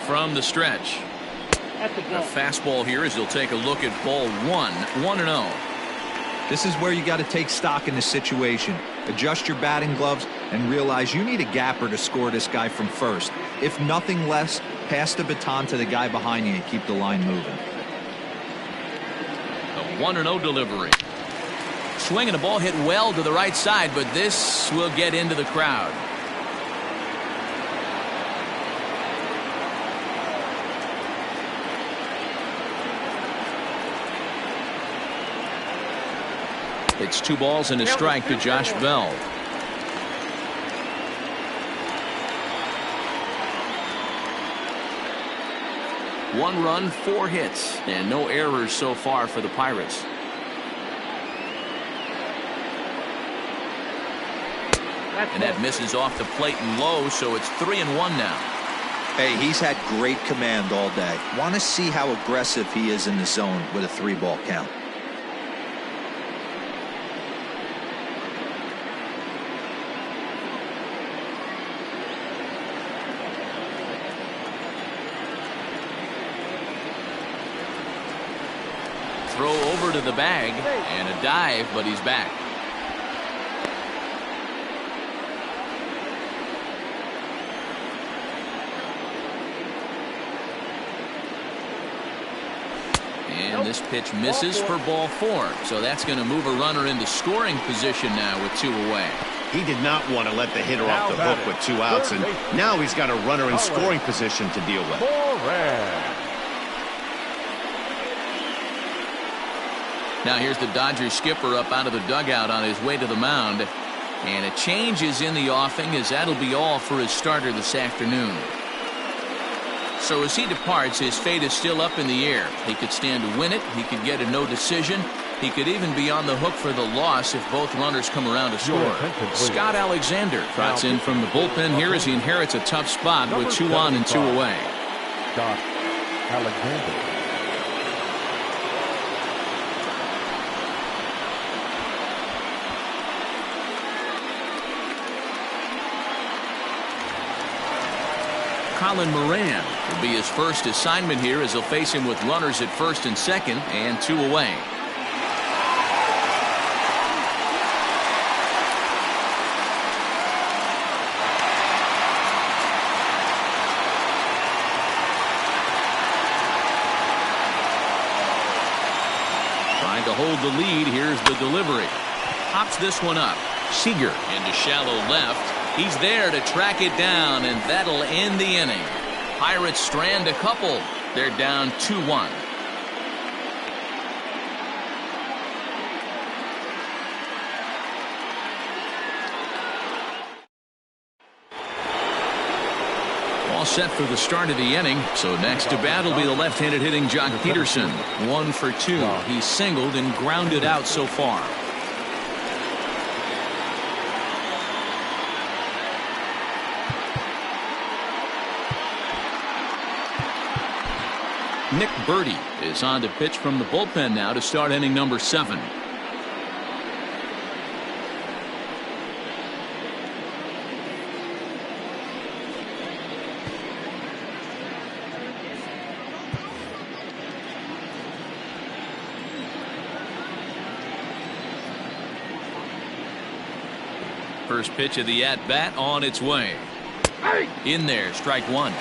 From the stretch. A fastball here as he'll take a look at ball 1. 1-0. This is where you got to take stock in the situation. Adjust your batting gloves and realize you need a gapper to score this guy from first. If nothing less, pass the baton to the guy behind you and keep the line moving. A 1-0 delivery. Swinging a ball hit well to the right side, but this will get into the crowd. It's 2 balls and a strike to Josh Bell. One run, 4 hits, and no errors so far for the Pirates. And that misses off the plate and low, so it's 3-1 now. Hey, he's had great command all day. Want to see how aggressive he is in the zone with a 3-ball count. Throw over to the bag and a dive, but he's back. And this pitch misses for ball 4. So that's going to move a runner into scoring position now with 2 away. He did not want to let the hitter off the hook with 2 outs, and now he's got a runner in scoring position to deal with. Now here's the Dodgers skipper up out of the dugout on his way to the mound. And a change is in the offing, as that'll be all for his starter this afternoon. So as he departs, his fate is still up in the air. He could stand to win it. He could get a no decision. He could even be on the hook for the loss if both runners come around to score. Scott Alexander trots in from the bullpen here as he inherits a tough spot with 2 on and 2 away. Scott Alexander. Colin Moran will be his first assignment here as he'll face him with runners at first and second and 2 away. to hold the lead. Here's the delivery. Pops this one up. Seager into shallow left. He's there to track it down, and that'll end the inning. Pirates strand a couple. They're down 2-1. All set for the start of the inning. So next to bat will be the left-handed hitting Joc Pederson. 1 for 2. He's singled and grounded out so far. Nick Burdi is on to pitch from the bullpen now to start inning number 7. First pitch of the at-bat on its way. In there, strike 1.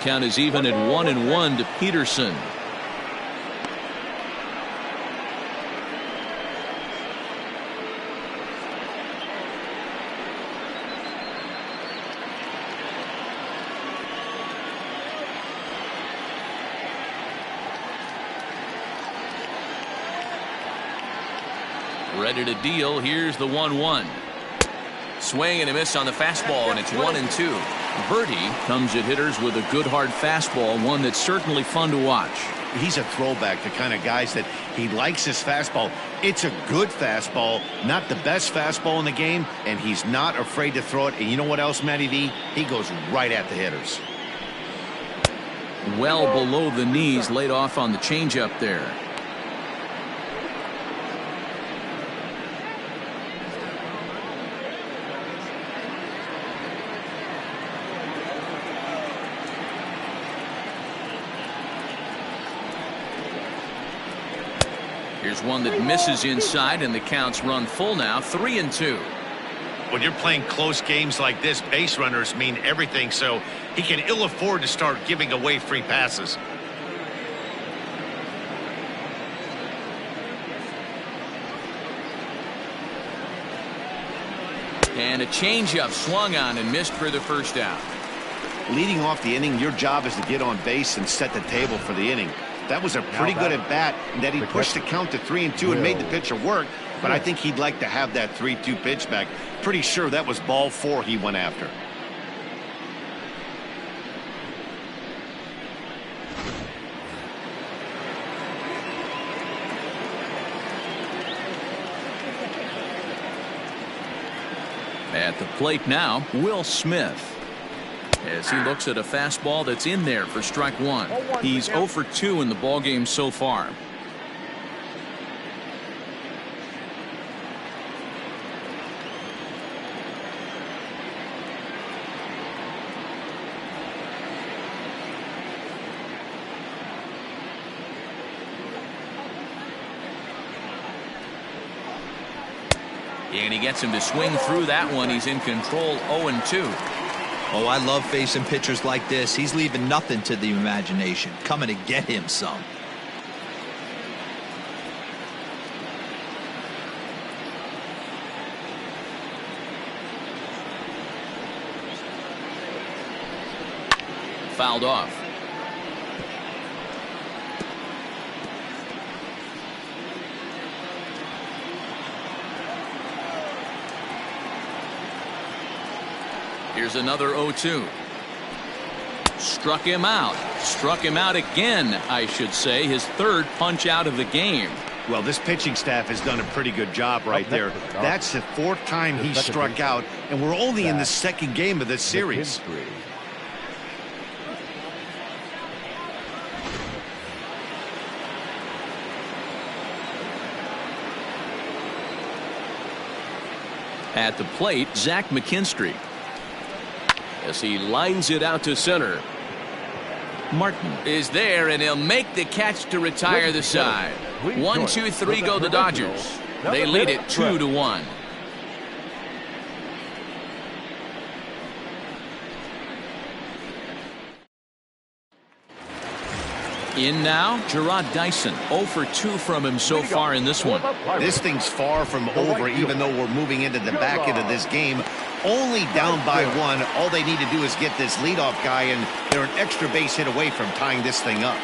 Count is even at 1-1 to Pederson. Ready to deal. Here's the 1-1. Swing and a miss on the fastball, and it's 1-2. Burdi comes at hitters with a good hard fastball, one that's certainly fun to watch. He's a throwback, the kind of guys that he likes his fastball. It's a good fastball, not the best fastball in the game, and he's not afraid to throw it. And you know what else, Matty V? He goes right at the hitters. Well below the knees, laid off on the changeup there. Here's one that misses inside, and the count's run full now, 3-2. When you're playing close games like this, base runners mean everything, so he can ill afford to start giving away free passes. And a changeup swung on and missed for the first out. Leading off the inning, your job is to get on base and set the table for the inning. That was a pretty good at bat, that he pushed the count to 3-2 and made the pitcher work, but I think he'd like to have that 3-2 pitch back. Pretty sure that was ball 4 he went after. At the plate now, Will Smith. As he looks at a fastball that's in there for strike 1. He's 0 for 2 in the ballgame so far. And he gets him to swing through that one. He's in control, 0-2. Oh, I love facing pitchers like this. He's leaving nothing to the imagination. Coming to get him some. Fouled off. Here's another 0-2. Struck him out. Struck him out again, I should say. His third punch out of the game. Well, this pitching staff has done a pretty good job right there. That's the 4th time he struck out, and we're only in the 2nd game of this series. At the plate, Zach McKinstry. As he lines it out to center. Martin is there, and he'll make the catch to retire the side. 1, 2, 3 go the Dodgers. They lead it 2-1. In now, Gerard Dyson. 0 for 2 from him so far in this one. This thing's far from over, even though we're moving into the back end of this game. Only down by 1. All they need to do is get this leadoff guy, and they're an extra base hit away from tying this thing up.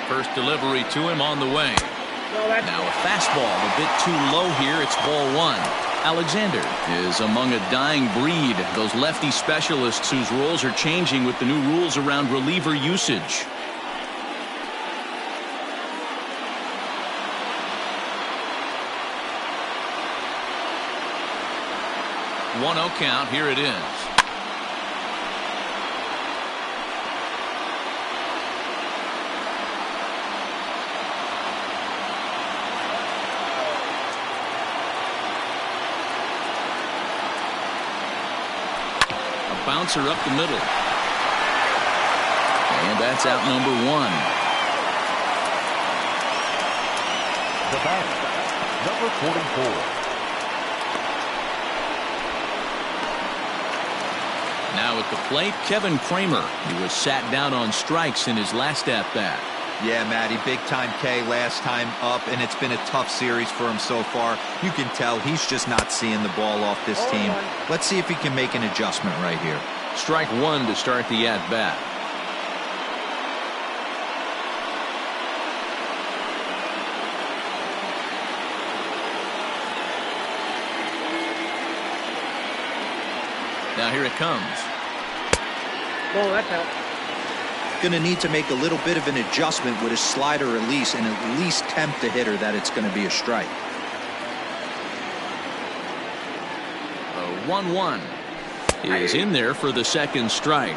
First delivery to him on the way. Now a fastball a bit too low here. It's ball 1. Alexander is among a dying breed. Those lefty specialists whose roles are changing with the new rules around reliever usage. 1-0 count. Here it is. Bouncer up the middle. And that's out number 1. The batter, number 44. Now at the plate, Kevin Kramer. He was sat down on strikes in his last at-bat. Yeah, Matty, big-time K last time up, and it's been a tough series for him so far. You can tell he's just not seeing the ball off this team. Let's see if he can make an adjustment right here. Strike 1 to start the at-bat. Now here it comes. Oh, that's out. Going to need to make a little bit of an adjustment with his slider release and at least tempt the hitter that it's going to be a strike. 1-1 is in there for the second strike.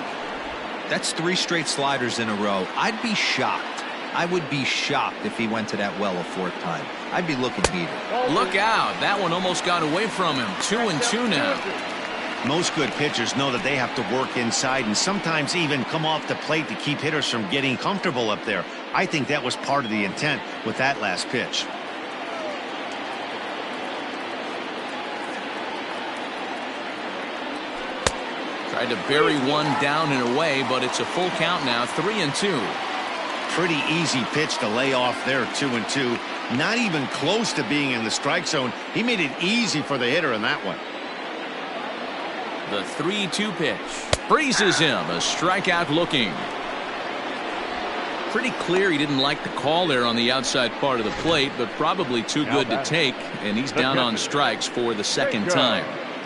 That's 3 straight sliders in a row. I'd be shocked. I would be shocked if he went to that well a 4th time. I'd be looking heated. Look out. That one almost got away from him. 2-2 now. Most good pitchers know that they have to work inside and sometimes even come off the plate to keep hitters from getting comfortable up there. I think that was part of the intent with that last pitch. Tried to bury one down and away, but it's a full count now. 3-2. Pretty easy pitch to lay off there. 2-2. Not even close to being in the strike zone. He made it easy for the hitter in that one. The 3-2 pitch. Freezes him. A strikeout looking. Pretty clear he didn't like the call there on the outside part of the plate, but probably too good to take, and he's down on strikes for the second time.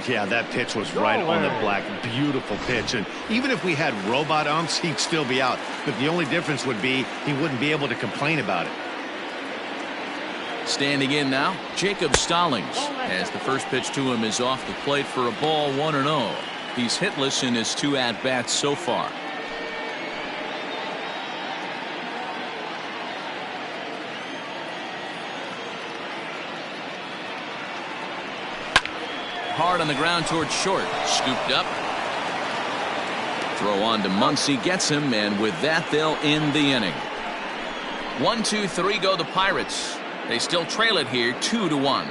Yeah, that pitch was right on the black. Beautiful pitch. And even if we had robot umps, he'd still be out. But the only difference would be he wouldn't be able to complain about it. Standing in now, Jacob Stallings, as the first pitch to him is off the plate for a ball. 1-0. He's hitless in his 2 at-bats so far. Hard on the ground towards short. Scooped up. Throw on to Muncy, gets him, and with that they'll end the inning. 1-2-3 go the Pirates. They still trail it here 2-1.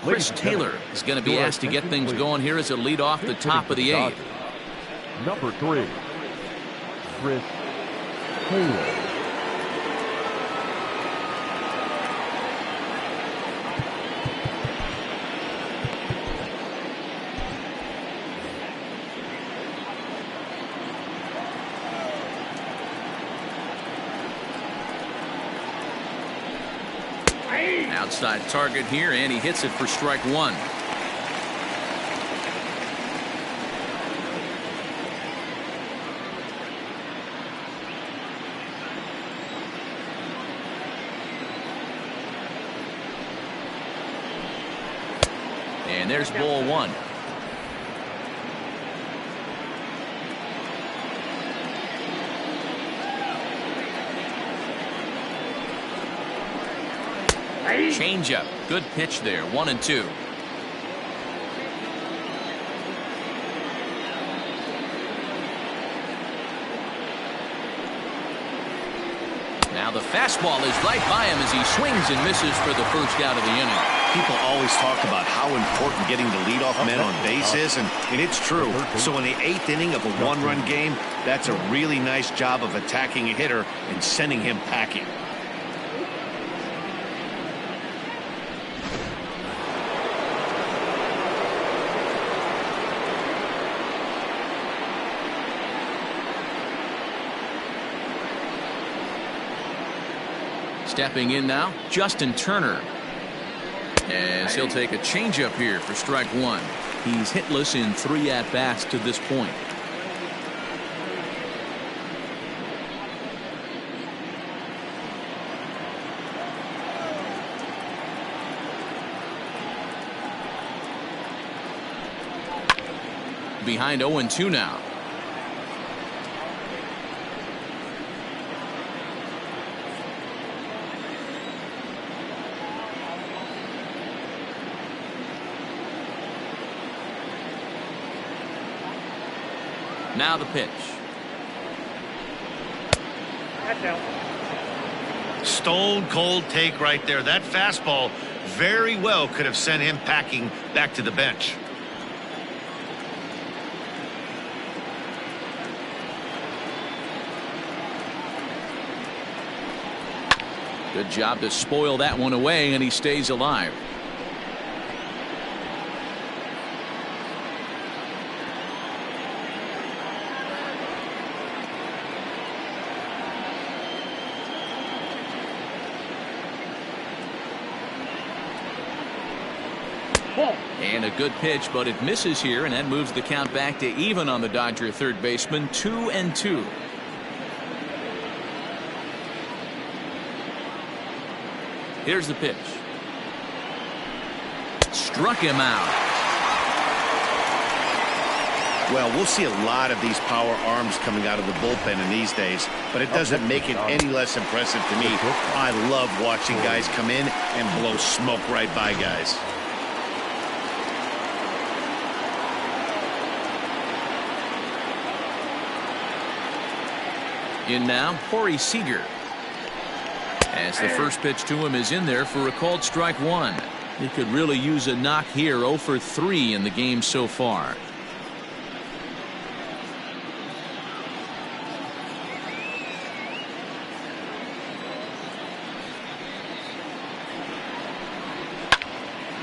Chris Taylor is going to be asked to get things going here as a lead off the top of the 8th. Number 3, Chris Taylor. Outside target here, and he hits it for strike 1. And there's ball 1. Changeup. Good pitch there. 1-2. Now the fastball is right by him as he swings and misses for the first out of the inning. People always talk about how important getting the leadoff man on base is, and it's true. So in the 8th inning of a 1-run game, that's a really nice job of attacking a hitter and sending him packing. Stepping in now, Justin Turner. As he'll take a changeup here for strike 1. He's hitless in 3 at-bats to this point. Behind 0-2 now. Now the pitch. That's out. Stone cold take right there. That fastball very well could have sent him packing back to the bench. Good job to spoil that one away, and he stays alive. And a good pitch, but it misses here, and that moves the count back to even on the Dodger third baseman. 2-2. Here's the pitch. Struck him out. Well, we'll see a lot of these power arms coming out of the bullpen in these days, but it doesn't make it any less impressive to me. I love watching guys come in and blow smoke right by guys. In now, Corey Seager. As the first pitch to him is in there for a called strike 1. He could really use a knock here. 0 for 3 in the game so far.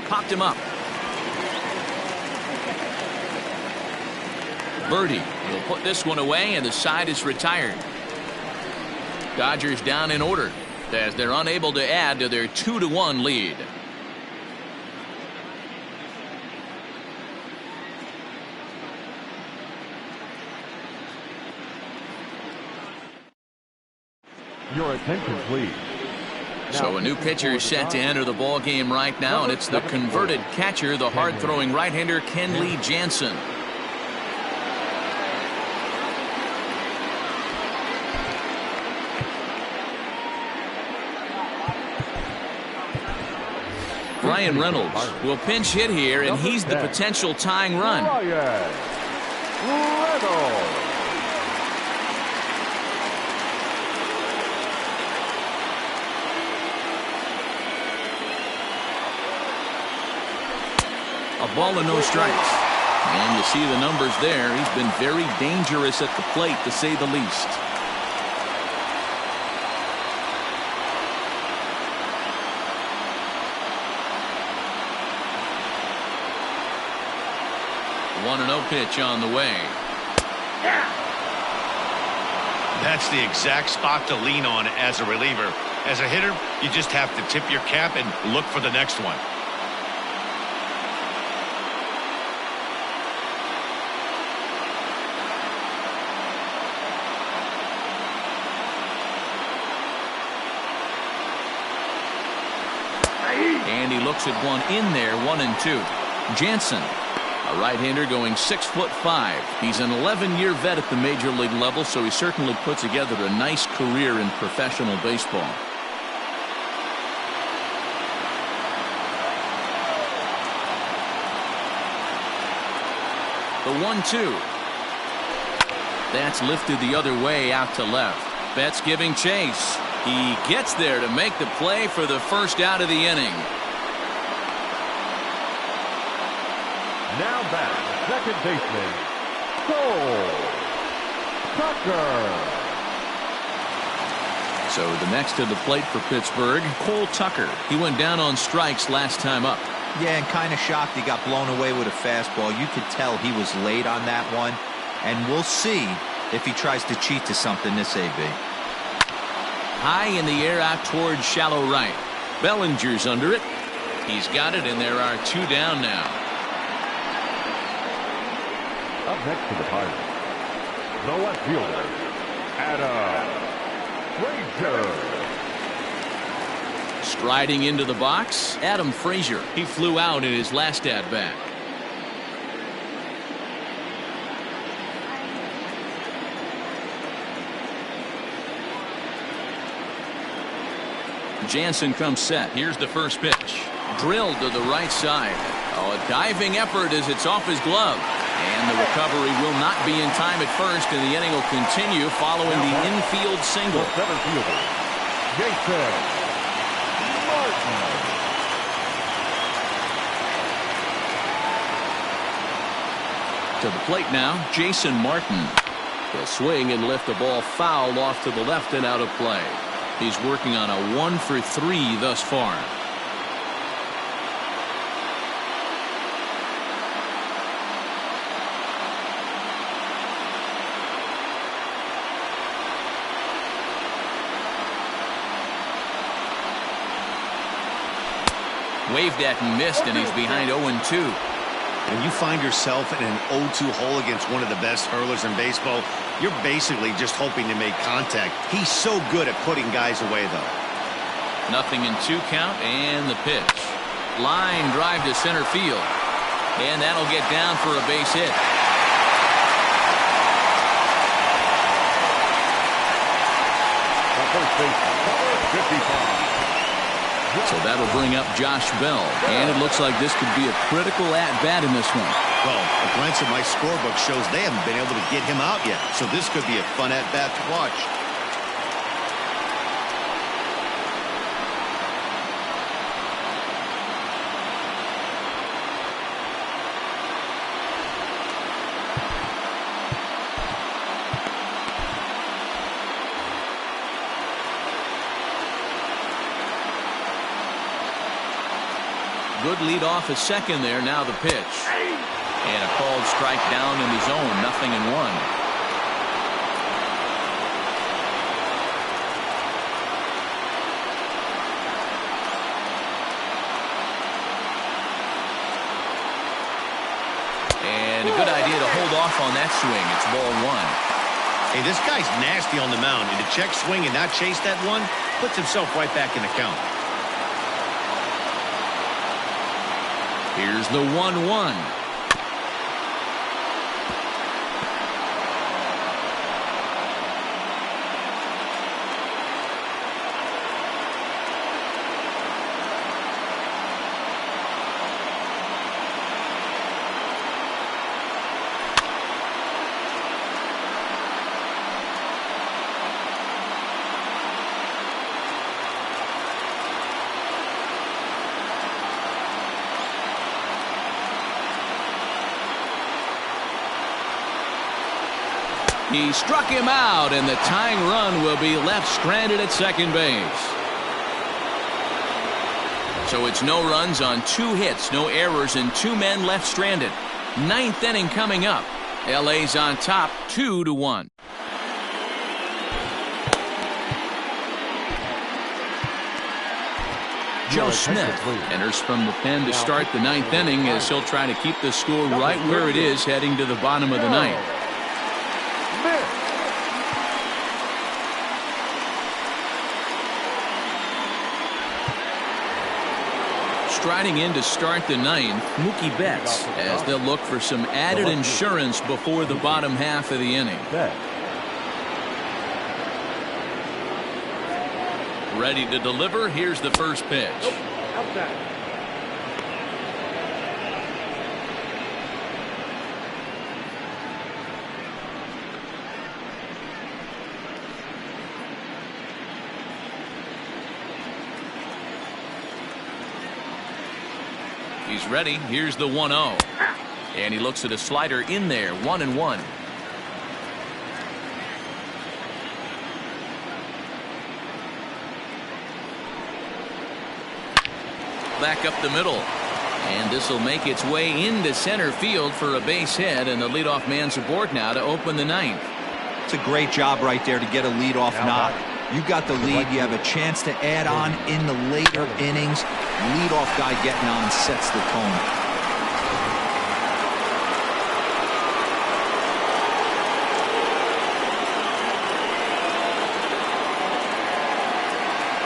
Popped him up. Birdie will put this one away, and the side is retired. Dodgers down in order as they're unable to add to their 2-1 lead. Your attention, please. So a new pitcher is set to enter the ball game right now, and it's the converted catcher, the hard-throwing right-hander Kenley Jansen. Ryan Reynolds will pinch hit here, and he's the potential tying run. Ryan Reynolds. Ball and no strikes. And you see the numbers there. He's been very dangerous at the plate, to say the least. One 1-0 pitch on the way. That's the exact spot to lean on as a reliever. As a hitter, you just have to tip your cap and look for the next one. And he looks at one in there, 1-2. Jansen, a right-hander going 6'5". He's an 11-year vet at the major league level, so he certainly put together a nice career in professional baseball. The 1-2. That's lifted the other way out to left. Betts giving chase. He gets there to make the play for the first out of the inning. Now back, second baseman, Cole Tucker. So the next to the plate for Pittsburgh, Cole Tucker. He went down on strikes last time up. Yeah, and kind of shocked he got blown away with a fastball. You could tell he was late on that one. And we'll see if he tries to cheat to something this AB. High in the air out towards shallow right. Bellinger's under it. He's got it, and there are two down now. Up next to the Pirates, the left fielder, Adam Frazier. Striding into the box, Adam Frazier. He flew out in his last at-bat. Jansen comes set. Here's the first pitch. Drilled to the right side. Oh, a diving effort as it's off his glove. And the recovery will not be in time at first, and the inning will continue following the infield single. The center fielder, Jason Martin. To the plate now, Jason Martin. He'll swing and lift the ball foul off to the left and out of play. He's working on a 1-for-3 thus far. Waved at and missed, and he's behind 0-2. When you find yourself in an 0-2 hole against one of the best hurlers in baseball, you're basically just hoping to make contact. He's so good at putting guys away, though. 0-2 count, and the pitch. Line drive to center field. And that'll get down for a base hit. The first baseman, 55. So that'll bring up Josh Bell. And it looks like this could be a critical at-bat in this one. Well, a glance at my scorebook shows they haven't been able to get him out yet. So this could be a fun at-bat to watch. Good lead off at second there. Now the pitch. And a called strike down in the zone. 0-1. And a good idea to hold off on that swing. It's ball one. Hey, this guy's nasty on the mound. And to check swing and not chase that one puts himself right back in the count. Here's the 1-1. He struck him out, and the tying run will be left stranded at second base. So it's no runs on 2 hits, no errors, and 2 men left stranded. 9th inning coming up. LA's on top 2-1. Joe Smith enters from the pen to start the 9th inning as he'll try to keep the score right where it is heading to the bottom of the 9th. Striding in to start the 9th, Mookie Betts, as they'll look for some added insurance before the bottom half of the inning. Ready to deliver. Here's the first pitch. Outside. He's ready. Here's the 1-0. And he looks at a slider in there. 1-1. Back up the middle. And this will make its way into center field for a base hit, and the leadoff man's aboard now to open the 9th. It's a great job right there to get a leadoff knock. You got the lead. You have a chance to add on in the later innings. Leadoff guy getting on sets the tone.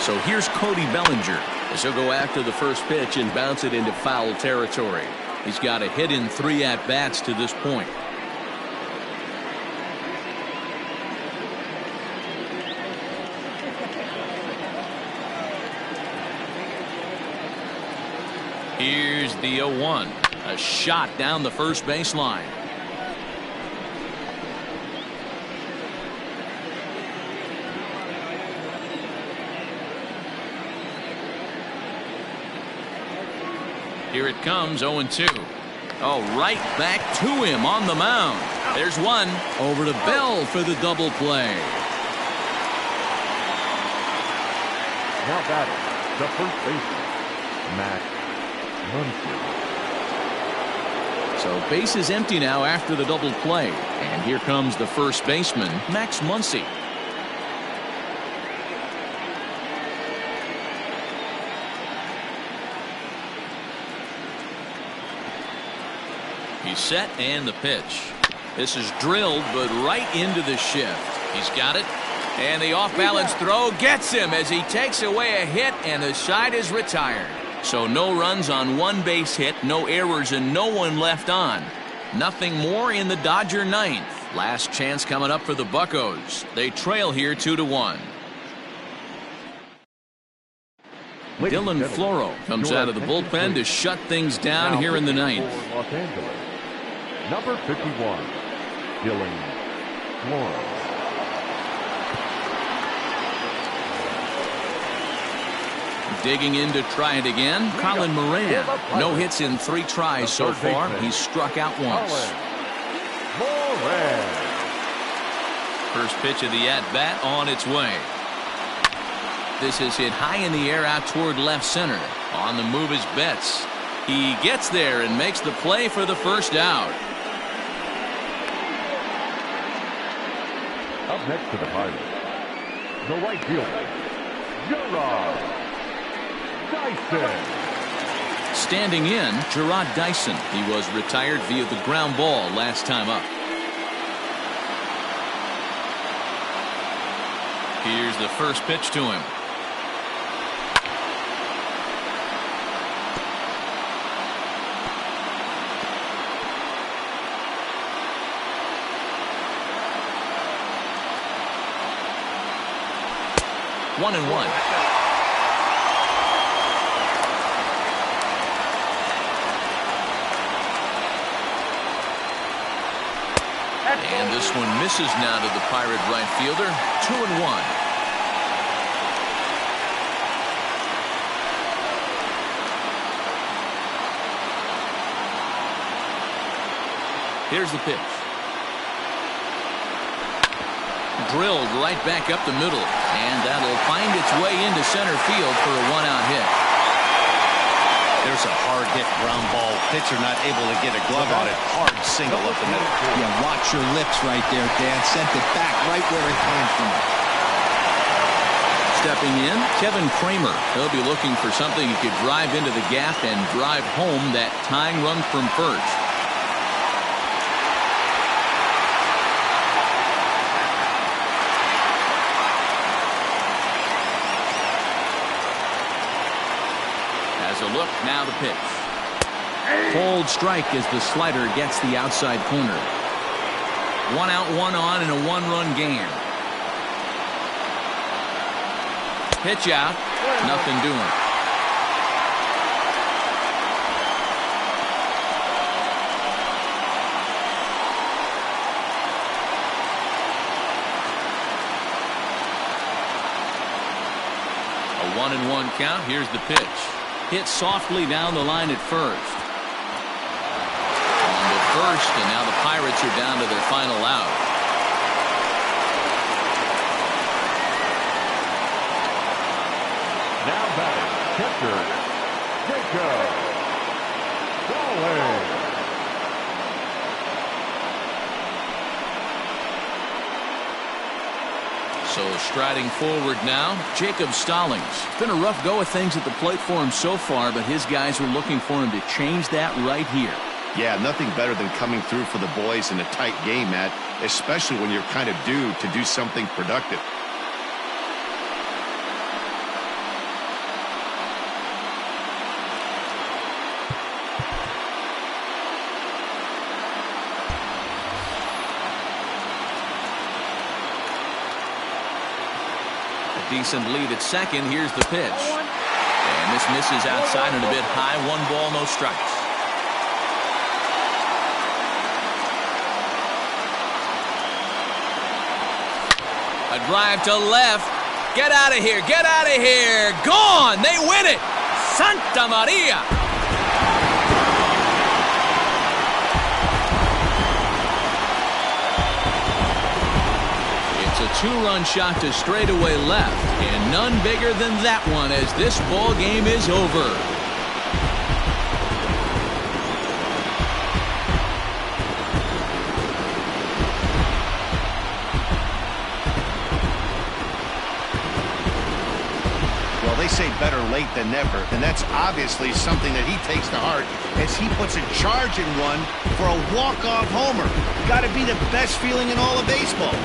So here's Cody Bellinger as he'll go after the first pitch and bounce it into foul territory. He's got a hit in 3 at-bats to this point. Here's the 0-1. A shot down the first baseline. Here it comes, 0-2. Oh, right back to him on the mound. There's one. Over to Bell for the double play. Now batting, the first baseman, Max Muncy. So base is empty now after the double play. And here comes the first baseman, Max Muncy. He's set, and the pitch. This is drilled, but right into the shift. He's got it. And the off-balance throw gets him as he takes away a hit, and the side is retired. So no runs on 1 base hit, no errors, and no one left on. Nothing more in the Dodger 9th. Last chance coming up for the Buccos. They trail here 2-1. Dylan Floro comes out of the bullpen to shut things down here in the 9th. Los Angeles, number 51, Dylan Floro. Digging in to try it again, Colin Moran. No hits in 3 tries so far. He's struck out once. Moran. First pitch of the at-bat on its way. This is hit high in the air out toward left center. On the move is Betts. He gets there and makes the play for the first out. Up next to the Pirates, the right fielder, Gerard Dyson. Standing in, Gerard Dyson. He was retired via the ground ball last time up. Here's the first pitch to him. One and one. And this one misses now to the Pirate right fielder. 2-1. Here's the pitch. drilled right back up the middle. And that'll find its way into center field for a one-out hit. There's a hard hit ground ball. Pitcher not able to get a glove on it. Hard single up the middle. Yeah, watch your lips right there, Dan. Sent it back right where it came from. Stepping in, Kevin Kramer. He'll be looking for something he could drive into the gap and drive home that tying run from first. As a look, now the pitch. Cold strike as the slider gets the outside corner. 1 out, 1 on in a one-run game. Pitch out, nothing doing. A 1-1 count. Here's the pitch. Hit softly down the line at first. On to first, and now the Pirates are down to their final out. Now batting, catcher, Jacob Stallings. So striding forward now, Jacob Stallings. It's been a rough go of things at the plate for him so far, but his guys were looking for him to change that right here. Yeah, nothing better than coming through for the boys in a tight game, Matt, especially when you're kind of due to do something productive. Decent lead at second. Here's the pitch. And this misses outside and a bit high. 1 ball, no strikes. A drive to left. Get out of here. Get out of here. Gone. They win it. Santa Maria. A 2-run shot to straightaway left, and none bigger than that one as this ball game is over. Well, they say better late than never, and that's obviously something that he takes to heart as he puts a charge in one for a walk-off homer. Got to be the best feeling in all of baseball.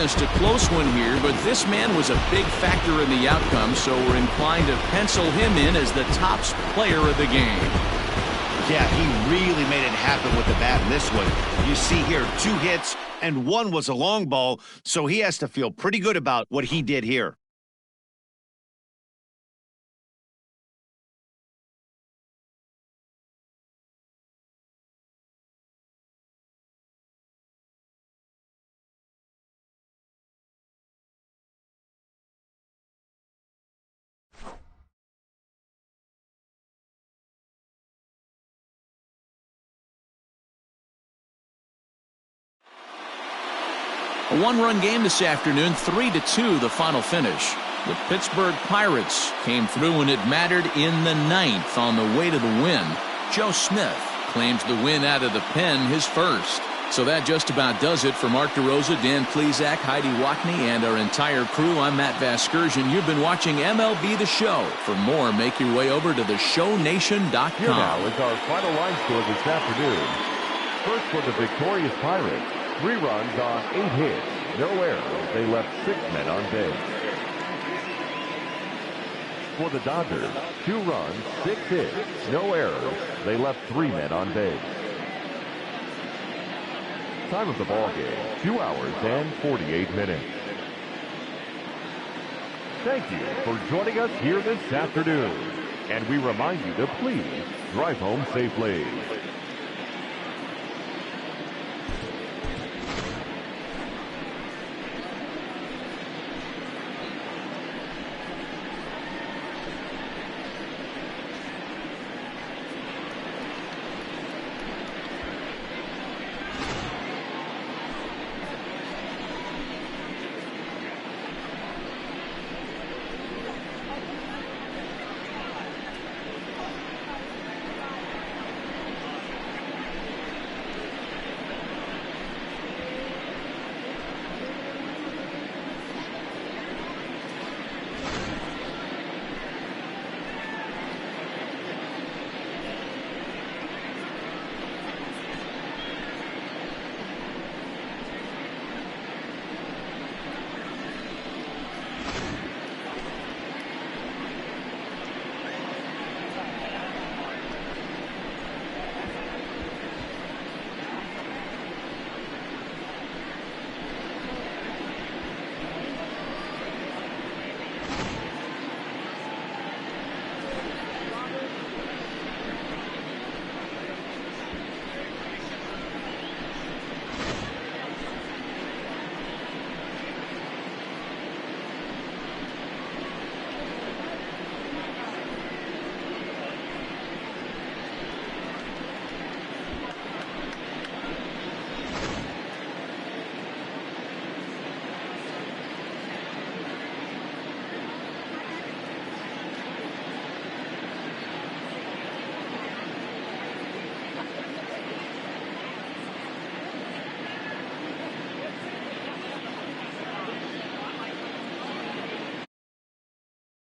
A close one here, but this man was a big factor in the outcome, so we're inclined to pencil him in as the top player of the game. Yeah, he really made it happen with the bat in this one. You see here 2 hits and 1 was a long ball, so he has to feel pretty good about what he did here. A 1-run game this afternoon, 3-2 the final finish. The Pittsburgh Pirates came through when it mattered in the 9th on the way to the win. Joe Smith claims the win out of the pen, his first. So that just about does it for Mark DeRosa, Dan Plesac, Heidi Watney, and our entire crew. I'm Matt Vasgersian. You've been watching MLB The Show. For more, make your way over to theshownation.com. Here now is our final line score this afternoon. First for the victorious Pirates. 3 runs on 8 hits, no errors. They left 6 men on base. For the Dodgers, 2 runs, 6 hits, no errors. They left 3 men on base. Time of the ball game, 2 hours and 48 minutes. Thank you for joining us here this afternoon. And we remind you to please drive home safely.